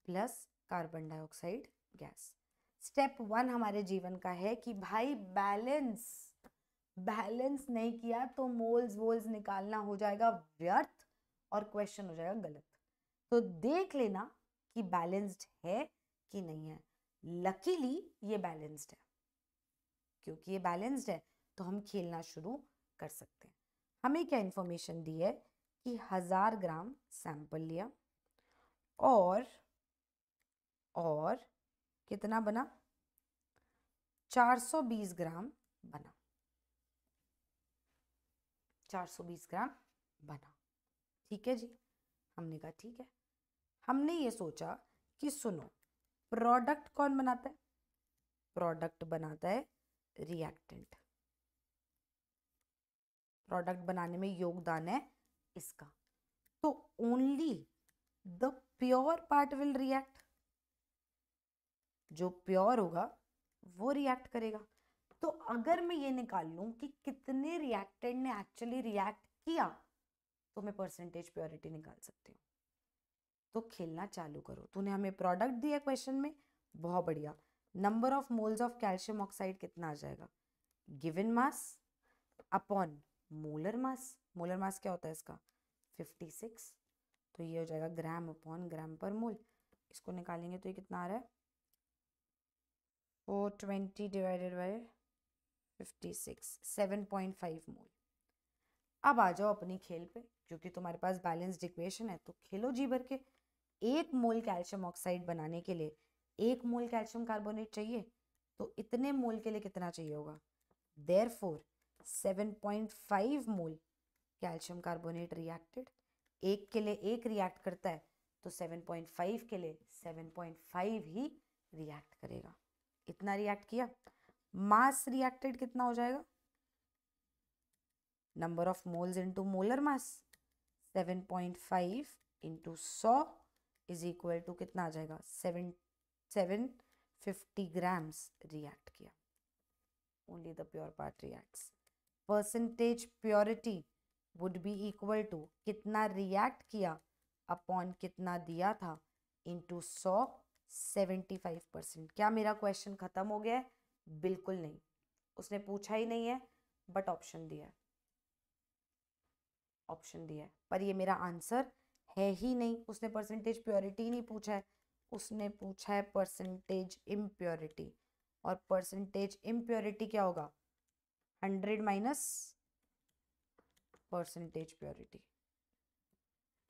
plus carbon dioxide gas. Step 1 हमारे जीवन का है कि भाई बैलेंस नहीं किया तो मोल्स वोल्स निकालना हो जाएगा व्यर्थ और क्वेश्चन हो जाएगा गलत। तो देख लेना कि बैलेंस्ड है कि नहीं है। लकीली ये बैलेंस्ड है, क्योंकि ये बैलेंस्ड है तो हम खेलना शुरू कर सकते हैं। हमें क्या इंफॉर्मेशन दी है कि 1000 ग्राम सैंपल लिया और कितना बना, 420 ग्राम बना, 420 ग्राम बना। ठीक है जी, हमने कहा ठीक है। हमने ये सोचा कि सुनो, प्रोडक्ट कौन बनाता है, प्रोडक्ट बनाता है रिएक्टेंट, प्रोडक्ट बनाने में योगदान है इसका, तो only the pure part will react, जो प्योर होगा वो रिएक्ट करेगा। तो अगर मैं ये निकाल लूं कि कितने रिएक्टेंट ने एक्चुअली रिएक्ट किया, तो मैं परसेंटेज प्योरिटी निकाल सकती हूँ। तो खेलना चालू करो। तूने हमें प्रोडक्ट दिया क्वेश्चन में, बहुत बढ़िया। Number of moles of calcium oxide कितना आ जाएगा, given mass upon molar mass. Molar मास क्या होता है इसका, 56, तो ये हो जाएगा ग्राम अपॉन ग्राम पर मोल। इसको निकालेंगे तो ये कितना आ रहा है, 420 डिवाइडेड बाय 56, 7.5 मोल। अब आ जाओ अपनी खेल पे, क्योंकि तुम्हारे पास बैलेंस्ड इक्वेशन है तो खेलो जी भर के। 1 मोल कैल्शियम ऑक्साइड बनाने के लिए 1 मोल कैल्शियम कार्बोनेट चाहिए, तो इतने मोल के लिए कितना चाहिए होगा, देयरफॉर 7.5 मोल कैल्शियम कार्बोनेट रिएक्टेड। एक के लिए एक रिएक्ट करता है, तो 7.5 के लिए 7.5 ही रिएक्ट करेगा। इतना रिएक्ट किया, मास रिएक्टेड कितना हो जाएगा, number of moles into molar mass, 7.5 into 100 is equal to कितना आ जाएगा, 750 ग्राम्स रिएक्ट किया। Only the pure part reacts. Percentage purity would be equal to कितना रिएक्ट किया अपॉन कितना दिया था इंटू 100, 75%। क्या मेरा क्वेश्चन खत्म हो गया है, बिल्कुल नहीं, उसने पूछा ही नहीं है बट ऑप्शन दिया है, ऑप्शन दिया है, पर ये मेरा आंसर है ही नहीं। उसने परसेंटेज प्योरिटी ही नहीं पूछा है, उसने पूछा है परसेंटेज इम्प्योरिटी, और परसेंटेज इम्प्योरिटी क्या होगा, 100 माइनस परसेंटेज प्योरिटी,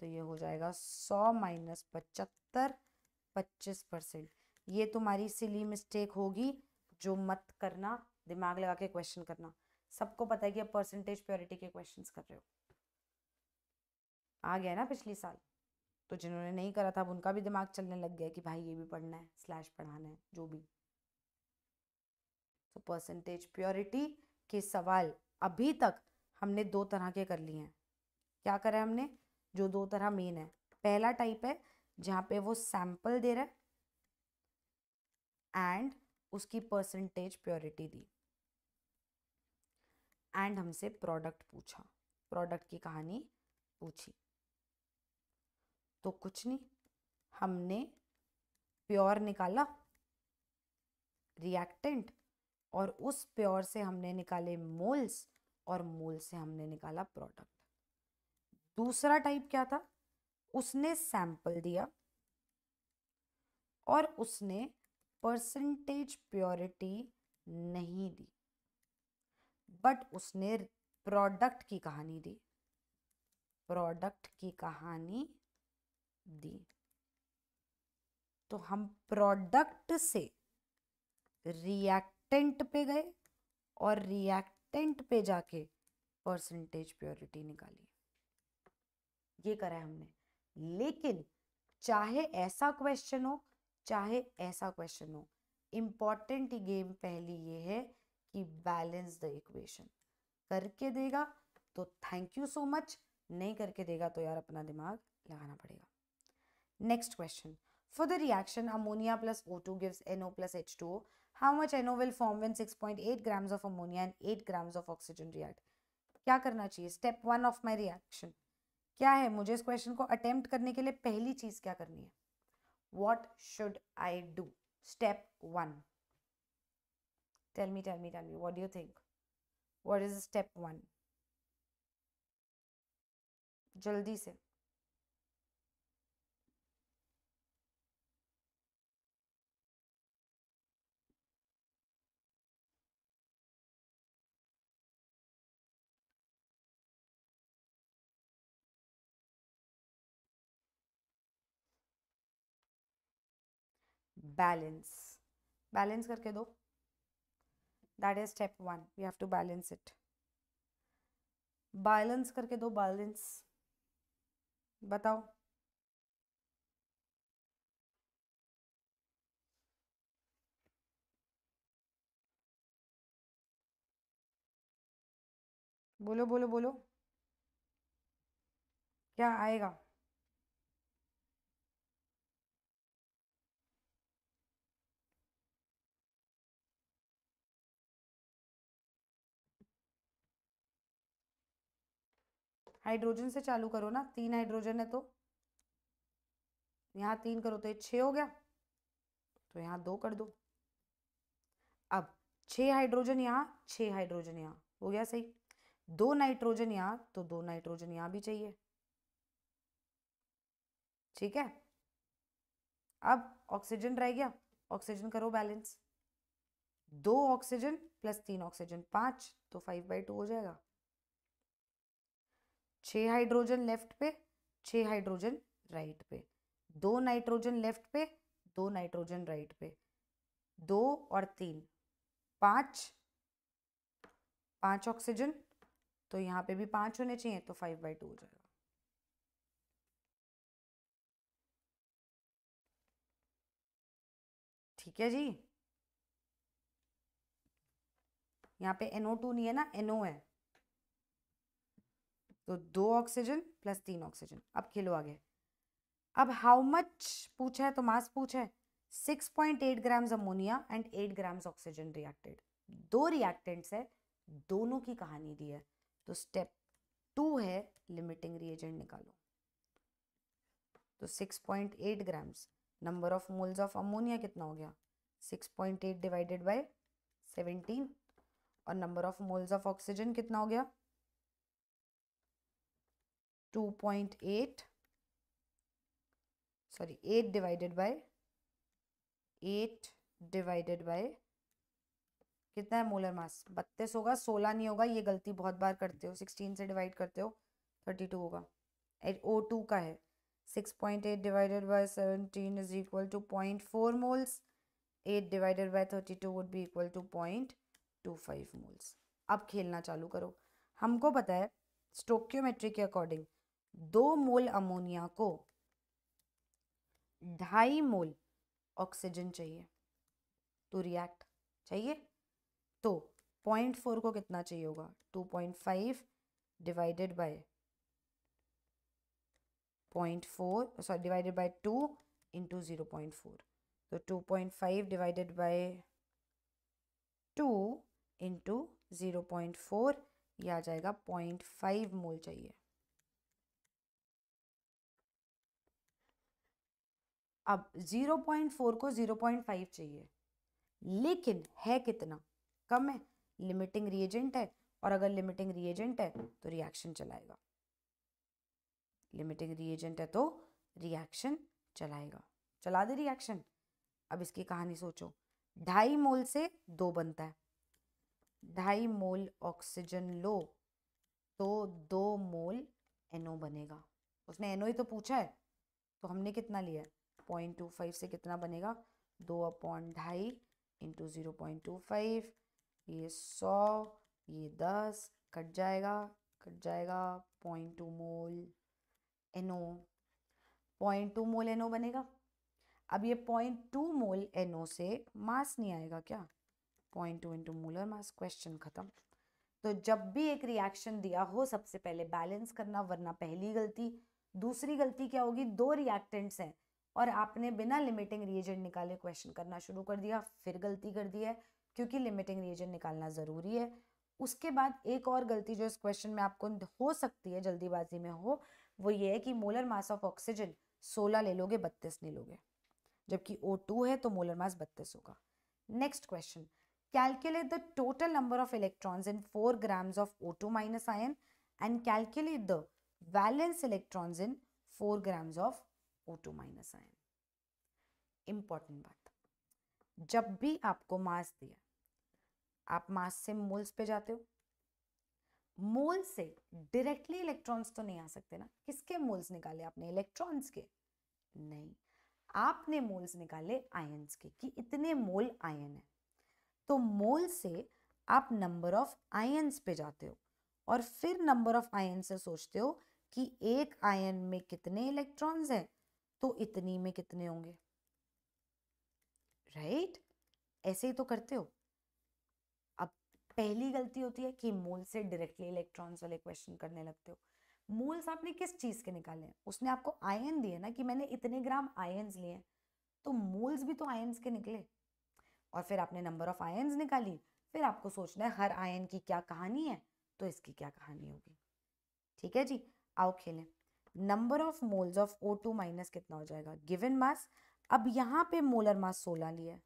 तो ये हो जाएगा 100 माइनस 75, 25%। ये तुम्हारी सिली मिस्टेक होगी, जो मत करना, दिमाग लगा के क्वेश्चन करना। सबको पता है कि अब परसेंटेज प्योरिटी के क्वेश्चंस कर रहे हो, आ गया ना पिछली साल, तो जिन्होंने नहीं करा था अब उनका भी दिमाग चलने लग गया कि भाई ये भी पढ़ना है स्लैश पढ़ाना है जो भी। तो परसेंटेज प्योरिटी के सवाल अभी तक हमने 2 तरह के कर लिए हैं। क्या करा है हमने, जो 2 तरह मेन है, पहला टाइप है जहाँ पे वो सैंपल दे रहा है एंड उसकी परसेंटेज प्योरिटी दी, एंड हमसे प्रोडक्ट पूछा, प्रोडक्ट की कहानी पूछी। तो कुछ नहीं, हमने प्योर निकाला रिएक्टेंट, और उस प्योर से हमने निकाले मोल्स, और मोल से हमने निकाला प्रोडक्ट। दूसरा टाइप क्या था, उसने सैंपल दिया और उसने परसेंटेज प्योरिटी नहीं दी, बट उसने प्रोडक्ट की कहानी दी, प्रोडक्ट की कहानी दी। तो हम प्रोडक्ट से रिएक्टेंट पे गए और रिएक्टेंट पे जाके परसेंटेज प्योरिटी निकाली, ये करा है हमने। लेकिन चाहे ऐसा क्वेश्चन हो चाहे ऐसा क्वेश्चन हो, इंपॉर्टेंट गेम पहली ये है कि बैलेंस द इक्वेशन। करके देगा तो थैंक यू सो मच, नहीं करके देगा तो यार अपना दिमाग लगाना पड़ेगा। Next question, for the reaction ammonia plus O2 gives NO plus H2O, how much NO will form when 6.8 grams of ammonia and 8 grams of oxygen react? क्या करना चाहिए, स्टेप 1 ऑफ माई रिएक्शन क्या है, मुझे इस क्वेश्चन को attempt करने के लिए पहली चीज क्या करनी है, what should I do? Step 1, tell me, what do you think, what is step 1? जल्दी से। बैलेंस, बैलेंस करके दो, that is step 1, we have to balance it, balance करके दो, बैलेंस, बताओ। बोलो बोलो बोलो, क्या आएगा? हाइड्रोजन से चालू करो ना, 3 हाइड्रोजन है तो यहाँ 3 करो तो ये 6 हो गया, तो यहाँ 2 कर दो। अब 6 हाइड्रोजन यहाँ, 6 हाइड्रोजन यहाँ, हो गया सही। 2 नाइट्रोजन यहाँ तो 2 नाइट्रोजन यहाँ भी चाहिए, ठीक है। अब ऑक्सीजन रह गया, ऑक्सीजन करो बैलेंस, 2 ऑक्सीजन प्लस 3 ऑक्सीजन 5, तो 5/2 हो जाएगा। 6 हाइड्रोजन लेफ्ट पे, 6 हाइड्रोजन राइट पे, 2 नाइट्रोजन लेफ्ट पे, 2 नाइट्रोजन राइट पे, 2 और 3 5, 5 ऑक्सीजन, तो यहाँ पे भी 5 होने चाहिए, तो 5/2 हो जाएगा। ठीक है जी, यहाँ पे NO2 नहीं है ना, NO है, तो 2 ऑक्सीजन प्लस 3 ऑक्सीजन। अब खेलो आगे। अब हाउ मच पूछा है, तो मास पूछा है, 6.8 grams ammonia and 8 grams oxygen reacted. 2 reactants है, दोनों की कहानी दी है, तो स्टेप 2 है लिमिटिंग रिएजेंट निकालो। तो 6.8 grams, number of moles of ammonia कितना हो गया, 6.8 डिवाइडेड बाय 17, और number of moles of oxygen कितना हो गया, 2.8, sorry 8 divided bye 8 divided bye कितना है मोलर मास, 32 होगा, 16 नहीं होगा, ये गलती बहुत बार करते हो, 16 से डिवाइड करते हो, 32 होगा। O2 का है 6.8 divided by 17 is equal to 0.4 moles, 8 divided by 32 would be equal to 0.25 moles. अब खेलना चालू करो। हमको पता है स्टोक्योमेट्री के अकॉर्डिंग 2 मोल अमोनिया को 2.5 मोल ऑक्सीजन चाहिए टू रिएक्ट, चाहिए, तो 0.4 को कितना चाहिए होगा, 2.5 divided by 0.4, sorry divided by 2 into 0.4, तो 2.5 डिवाइडेड बाय 2 इंटू 0.4, ये आ जाएगा 0.5 मोल चाहिए। अब 0.4 को 0.5 चाहिए, लेकिन है कितना, कम है, लिमिटिंग रिएजेंट है, और अगर लिमिटिंग रिएजेंट है तो रिएक्शन चलाएगा, लिमिटिंग रिएजेंट है तो रिएक्शन चलाएगा, चला दे रिएक्शन। अब इसकी कहानी सोचो, 2.5 मोल से 2 बनता है, 2.5 मोल ऑक्सीजन लो तो 2 मोल NO बनेगा, उसने NO ही तो पूछा है, तो हमने कितना लिया है, 0.25 से कितना बनेगा, 2/2.5 इंटू 0.25, ये 100, ये 10, कट जाएगा, कट जाएगा, 0.2 मोल NO, 0.2 मोल NO बनेगा। अब ये 0.2 मोल NO से मास नहीं आएगा क्या, 0.2 इंटू मोलर मास, क्वेश्चन खत्म। तो जब भी एक रिएक्शन दिया हो, सबसे पहले बैलेंस करना, वरना पहली गलती। दूसरी गलती क्या होगी, 2 रिएक्टेंट्स हैं और आपने बिना लिमिटिंग रिएजेंट निकाले क्वेश्चन करना शुरू कर दिया, फिर गलती कर दी है, क्योंकि लिमिटिंग रिएजेंट निकालना जरूरी है। उसके बाद एक और गलती जो इस क्वेश्चन में आपको हो सकती है, जल्दीबाजी में हो, वो ये है कि मोलर मास ऑफ ऑक्सीजन 16 ले लोगे, 32 नहीं लोगे, जबकि O2 है तो मोलर मास 32 होगा। Next question, calculate the total number of electrons in 4 grams of O2 minus ion and calculate the valence electrons in 4 grams of O2 minus ion. Important बात, जब भी आपको मास दिया, आप मास से मोल्स पे जाते हो, मोल से डायरेक्टली इलेक्ट्रॉन्स तो नहीं आ सकते ना, किसके मोल्स निकाले आपने, इलेक्ट्रॉन्स के नहीं, आपने मोल्स निकाले आयंस के कि इतने मोल आयन है, तो मोल से आप नंबर ऑफ आयंस पे जाते हो और फिर नंबर ऑफ आयन से सोचते हो कि एक आयन में कितने इलेक्ट्रॉन्स हैं, तो इतनी में कितने होंगे, राइट? ऐसे ही तो करते हो। अब पहली गलती होती है कि मोल से डायरेक्टली इलेक्ट्रॉन्स वाले क्वेश्चन करने लगते हो। मोल्स आपने किस चीज के निकाले हैं? उसने आपको आयन दिए ना कि मैंने इतने ग्राम आयंस लिए हैं, तो मोल्स भी तो आयंस के निकले। और फिर आपने नंबर ऑफ आयंस निकाली, फिर आपको सोचना है हर आयन की क्या कहानी है, तो इसकी क्या कहानी होगी। ठीक है जी, आओ खेलें। Number of moles of O2 minus कितना हो जाएगा, गिवन मास। अब यहाँ पे मोलर मास 16 लिया है,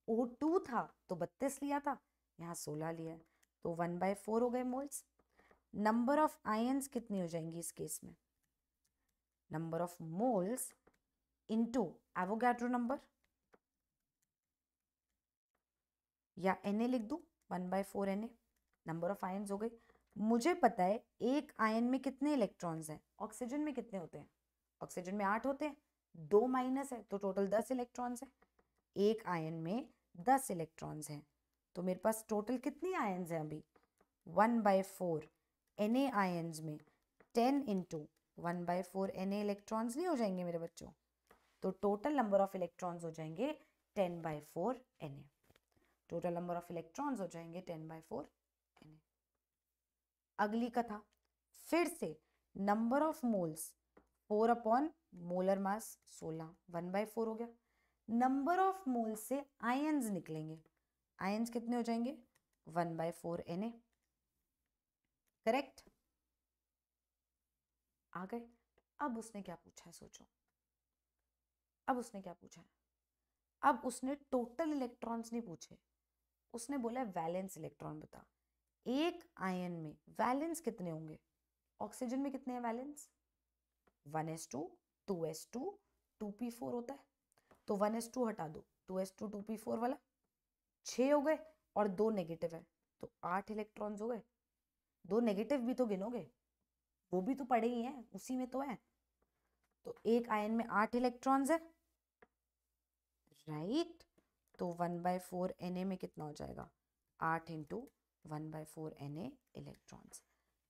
O2 था तो 32 लिया था, यहाँ 16 लिया है, तो 1/4 हो गए मोल्स। नंबर ऑफ आयंस कितनी हो जाएंगी इस केस में, number of moles into Avogadro number, या Na लिख दूं, 1/4 Na। नंबर ऑफ आयंस हो गई। मुझे पता है एक आयन में कितने इलेक्ट्रॉन्स हैं, ऑक्सीजन में कितने होते हैं, ऑक्सीजन में 8 होते हैं, 2 माइनस है तो टोटल 10 इलेक्ट्रॉन्स हैं। एक आयन में 10 इलेक्ट्रॉन्स हैं, तो मेरे पास टोटल कितनी आयंस हैं अभी, 1/4 Na आयंस में 10 इंटू 1/4 Na इलेक्ट्रॉन्स नहीं हो जाएंगे मेरे बच्चों, तो टोटल नंबर ऑफ इलेक्ट्रॉन्स हो जाएंगे 10/4 Na। Total number of electrons हो जाएंगे 10/4 Na। अगली कथा फिर से, number of moles 4 upon molar मास 16, 1/4 हो गया। नंबर ऑफ मोल्स से आयंस निकलेंगे, आयंस कितने हो जाएंगे, 1/4 Na। करेक्ट, आ गए। अब उसने क्या पूछा है सोचो, अब उसने क्या पूछा है, अब उसने टोटल इलेक्ट्रॉन्स नहीं पूछे, उसने बोला वैलेंस इलेक्ट्रॉन बता। एक आयन में वैलेंस कितने होंगे, ऑक्सीजन में कितने हैं वैलेंस, 1s2 2s2 2p4 होता है, तो 1s2 हटा दो, 2s2 2p4 वाला 6 हो गए, और 2 नेगेटिव है तो 8 इलेक्ट्रॉन्स हो गए। 2 नेगेटिव भी तो गिनोगे, वो भी तो पड़े ही हैं, उसी में तो है। तो एक आयन में 8 इलेक्ट्रॉन्स है, राइट? तो 1/4 Na में कितना हो जाएगा, 8 इंटू 1/4 Na इलेक्ट्रॉन्स।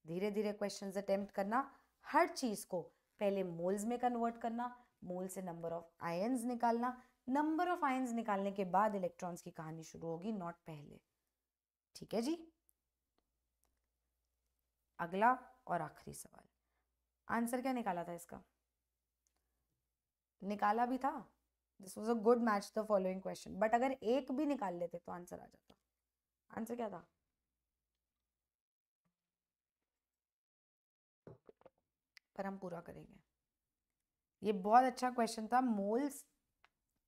धीरे धीरे क्वेश्चंस अटेम्प्ट करना, हर चीज को पहले मोल्स में कन्वर्ट करना, मोल से नंबर ऑफ आयंस निकालना, नंबर ऑफ आयंस निकालने के बाद इलेक्ट्रॉन्स की कहानी शुरू होगी, नॉट पहले। ठीक है जी। अगला और आखिरी सवाल, आंसर क्या निकाला था इसका, निकाला भी था, this was a good match the following question, but अगर एक भी निकाल लेते तो आंसर आ जाता। आंसर क्या था, पर हम पूरा करेंगे। ये बहुत अच्छा क्वेश्चन था, moles,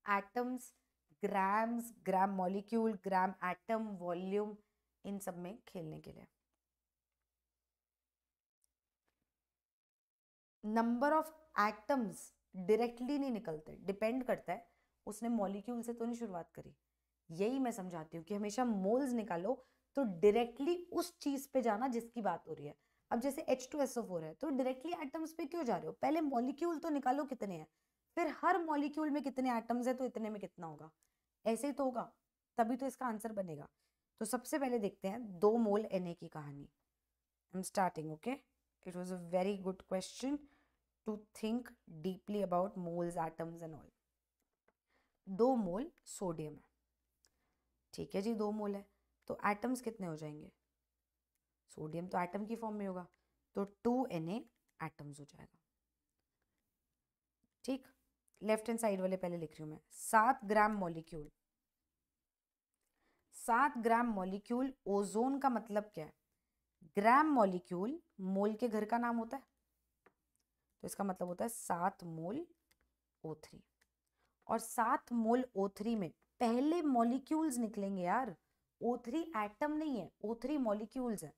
atoms, grams, gram molecule, gram atom, volume, इन सब में खेलने के लिए। नंबर ऑफ एटम्स डायरेक्टली नहीं निकलते, डिपेंड करता है उसने मॉलिक्यूल से तो नहीं शुरुआत करी। यही मैं समझाती हूँ कि हमेशा मोल्स निकालो तो डायरेक्टली उस चीज पे जाना जिसकी बात हो रही है। अब जैसे H2SO4 है तो डायरेक्टली एटम्स पे क्यों जा रहे हो, पहले मॉलिक्यूल तो निकालो कितने हैं, फिर हर मॉलिक्यूल में कितने एटम्स है तो इतने में कितना होगा, ऐसे ही तो होगा, तभी तो इसका आंसर बनेगा। तो सबसे पहले देखते हैं 2 मोल Na की कहानी। I am starting, okay. It was a very good question to think deeply about moles, atoms and all. 2 mole sodium है, ठीक है जी, 2 मोल है, तो एटम्स कितने हो जाएंगे, सोडियम तो एटम की फॉर्म में होगा, तो 2Na एटम्स हो जाएगा। ठीक, लेफ्ट हैंड साइड वाले पहले लिख रही हूं मैं, 7 gram molecule, 7 gram molecule ozone का मतलब क्या है, ग्राम मॉलिक्यूल मोल के घर का नाम होता है, तो इसका मतलब होता है 7 मोल O3, और 7 मोल O3 में पहले मॉलिक्यूल्स निकलेंगे यार, O3 एटम नहीं है, O3 मॉलिक्यूल्स है,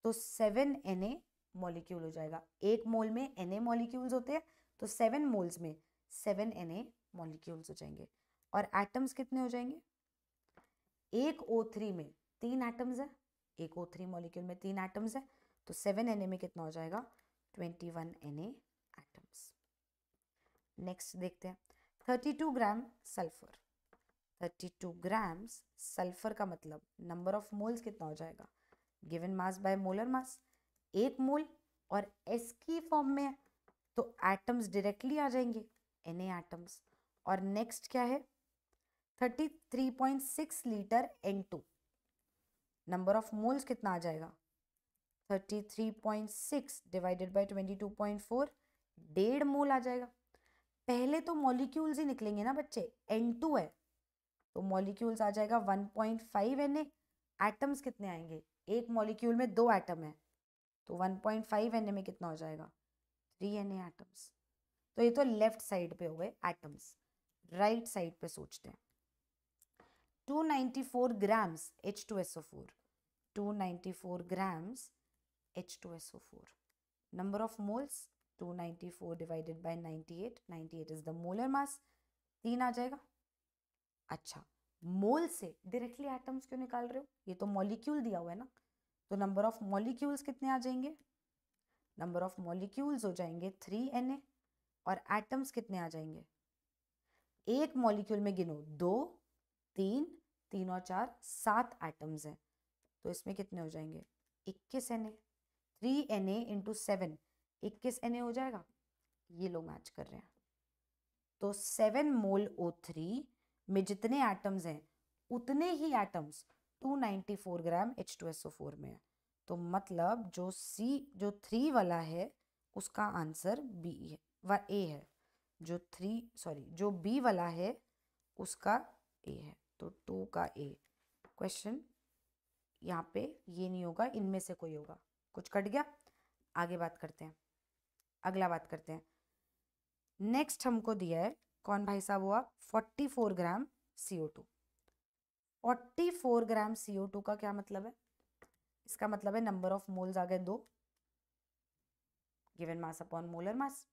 तो 7Na मॉलिक्यूल हो जाएगा। एक मोल में Na मॉलिक्यूल्स होते हैं, तो 7 मोल्स में 7Na मॉलिक्यूल्स हो जाएंगे। और एटम्स कितने हो जाएंगे, एक O3 में 3 एटम्स है, एक O3 मॉलिक्यूल में 3 एटम्स है, तो 7Na में कितना हो जाएगा, 21Na एटम्स। नेक्स्ट देखते हैं, 32 ग्राम सल्फर, 32 ग्राम्स सल्फर का मतलब नंबर ऑफ मोल्स कितना हो जाएगा, गिवन मास बाय मोलर मास, 1 मोल, और एस की फॉर्म में है तो एटम्स डायरेक्टली आ जाएंगे, Na एटम्स। और नेक्स्ट क्या है, 33.6 litre N2, number of moles कितना आ जाएगा, 33.6 डिवाइडेड बाय 22.4, 1.5 मोल आ जाएगा। पहले तो मॉलिक्यूल्स ही निकलेंगे ना बच्चे, N2 है तो मॉलिक्यूल्स आ जाएगा 1.5 Na, एटम्स कितने आएंगे, एक मॉलिक्यूल में 2 एटम है तो 1.5 Na में कितना हो जाएगा, 3 Na एटम्स। तो ये तो लेफ्ट साइड पे हो गए एटम्स, राइट साइड पे सोचते हैं। 294 grams H2SO4, 294 grams H2SO4, number of moles 294 divided by 98, 98 is the molar mass, 3 आ जाएगा। अच्छा, मोल से डायरेक्टली एटम्स क्यों निकाल रहे हो, ये तो मॉलिक्यूल दिया हुआ है ना, तो नंबर ऑफ मॉलिक्यूल्स कितने आ जाएंगे, नंबर ऑफ मॉलिक्यूल्स हो जाएंगे 3Na, और एटम्स कितने आ जाएंगे, एक मॉलिक्यूल में गिनो 2, 3, 3 और 4, 7 एटम्स हैं तो इसमें कितने हो जाएंगे 21 Na, 3 Na इंटू 7, 21 Na हो जाएगा। ये लोग मैच कर रहे हैं तो 7 मोल O3 में जितने एटम्स हैं उतने ही एटम्स 294 ग्राम H2SO4 में है। तो मतलब जो 3 वाला है उसका आंसर B है, A है। जो B वाला है उसका A है, तो 2 का A। क्वेश्चन यहाँ पे ये नहीं होगा, इनमें से कोई होगा। कुछ कट गया, आगे बात करते हैं, अगला बात करते हैं। नेक्स्ट हमको दिया है, कौन भाई साहब हुआ, 44 ग्राम CO2। 44 ग्राम CO2 का क्या मतलब है, इसका मतलब है नंबर ऑफ मोल्स आ गए 2, गिवन मास अपॉन मोलर मास।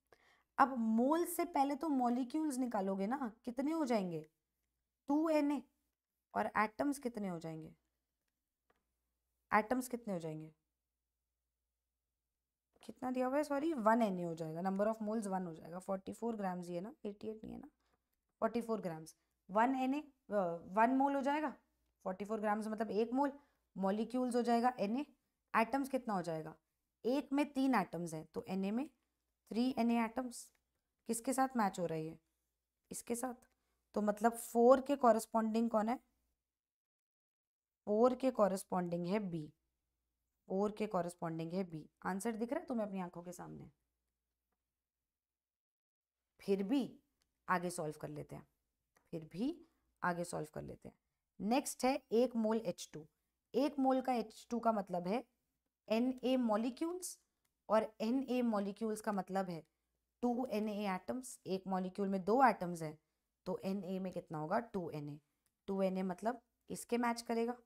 अब मोल से पहले तो मॉलिक्यूल्स निकालोगे ना, कितने हो जाएंगे 2Na, और एटम्स कितने हो जाएंगे, एटम्स कितने हो जाएंगे, कितना दिया हुआ है, सॉरी 1Na हो जाएगा, नंबर ऑफ मोल्स 1 हो जाएगा। 44 ग्राम्स ही है ना, 88 नहीं है ना, 44 ग्राम्स, 1Na 1 मोल हो जाएगा, 44 ग्राम्स मतलब 1 मोल, मॉलिक्यूल्स हो जाएगा Na, एटम्स कितना हो जाएगा, एक में 3 एटम्स हैं तो Na में 3Na एटम्स। किसके साथ मैच हो रही है, इसके साथ, तो मतलब 4 के कॉरेस्पॉन्डिंग कौन है, 4 के कॉरेस्पॉन्डिंग है B, 4 के कॉरेस्पॉन्डिंग है B। आंसर दिख रहा है तुम्हें अपनी आंखों के सामने, फिर भी आगे सॉल्व कर लेते हैं, फिर भी आगे सॉल्व कर लेते हैं। नेक्स्ट है 1 मोल H2, 1 मोल का H2 का मतलब है Na मॉलिक्यूल्स, और Na मॉलिक्यूल्स का मतलब है 2Na एटम्स, एक मॉलिक्यूल में 2 एटम्स हैं तो Na में कितना होगा 2Na, 2Na मतलब इसके मैच करेगा,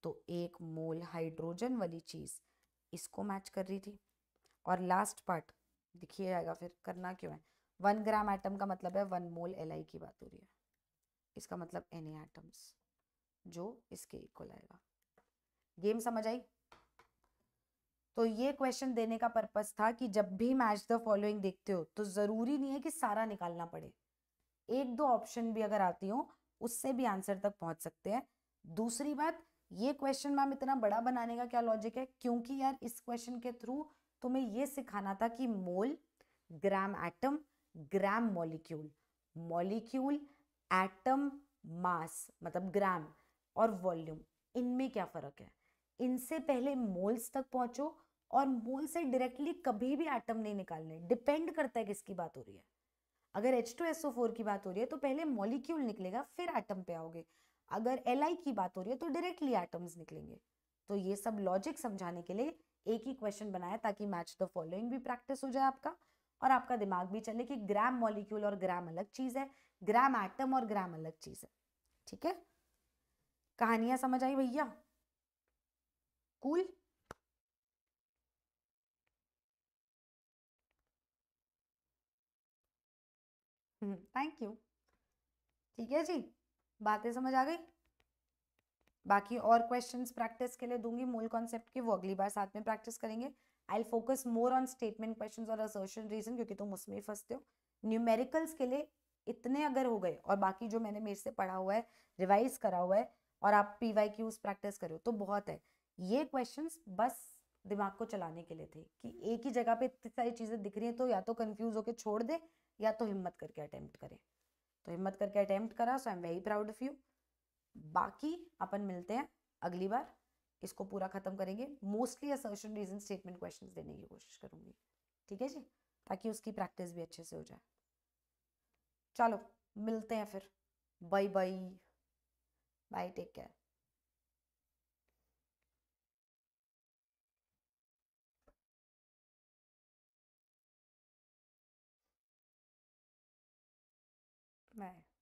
तो 1 मोल हाइड्रोजन वाली चीज इसको मैच कर रही थी। और लास्ट पार्ट दिखिए आएगा, फिर करना क्यों है, 1 ग्राम एटम का मतलब है 1 मोल Li की बात हो रही है, इसका मतलब Na एटम्स जो इसके इक्वल आएगा। गेम समझ आई। तो ये क्वेश्चन देने का पर्पस था कि जब भी मैच द फॉलोइंग देखते हो तो जरूरी नहीं है कि सारा निकालना पड़े, एक दो ऑप्शन भी अगर आती हो उससे भी आंसर तक पहुंच सकते हैं। दूसरी बात, ये क्वेश्चन मैम इतना बड़ा बनाने का क्या लॉजिक है, क्योंकि यार इस क्वेश्चन के थ्रू तुम्हें ये सिखाना था कि mole, gram atom, gram molecule, molecule, atom, mass मतलब ग्राम, और वॉल्यूम, इनमें क्या फर्क है। इनसे पहले मोल्स तक पहुंचो, और मोल से डायरेक्टली कभी भी एटम नहीं निकालने, डिपेंड करता है किसकी बात हो रही है। अगर H2SO4 की बात हो रही है तो पहले मॉलिक्यूल निकलेगा फिर एटम पे आओगे, अगर Li की बात हो रही है तो डायरेक्टली एटम्स निकलेंगे। तो ये सब लॉजिक समझाने के लिए एक ही क्वेश्चन बनाया ताकि मैच द फॉलोइंग भी प्रैक्टिस हो जाए आपका, और आपका दिमाग भी चले कि ग्राम मॉलिक्यूल और ग्राम अलग चीज है, ग्राम एटम और ग्राम अलग चीज है। ठीक है, कहानियां समझ आई भैया, कूल। Thank you. ठीक है जी, बातें समझ आ गई। बाकी और क्वेश्चंस प्रैक्टिस के लिए दूंगी मूल कॉन्सेप्ट के, वो अगली बार साथ में प्रैक्टिस करेंगे। I will focus more on statement questions और असर्शन रीजन, क्योंकि तुम उसमें ही फंसते हो। न्यूमेरिकल्स के लिए इतने अगर हो गए और बाकी जो मैंने मेरे से पढ़ा हुआ है, रिवाइज करा हुआ है, और आप PYQs प्रैक्टिस करो तो बहुत है। ये क्वेश्चंस बस दिमाग को चलाने के लिए थे कि एक ही जगह पे इतनी सारी चीजें दिख रही हैं, तो या तो कंफ्यूज होकर छोड़ दे या तो हिम्मत करके अटेम्प्ट करे। तो हिम्मत करके अटेम्प्ट करा, so I am very proud of you. बाकी अपन मिलते हैं अगली बार, इसको पूरा खत्म करेंगे। Mostly assertion reason statement questions देने की कोशिश करूंगी, ठीक है जी, ताकि उसकी प्रैक्टिस भी अच्छे से हो जाए। चलो मिलते हैं फिर, bye bye, bye, take care. Bye.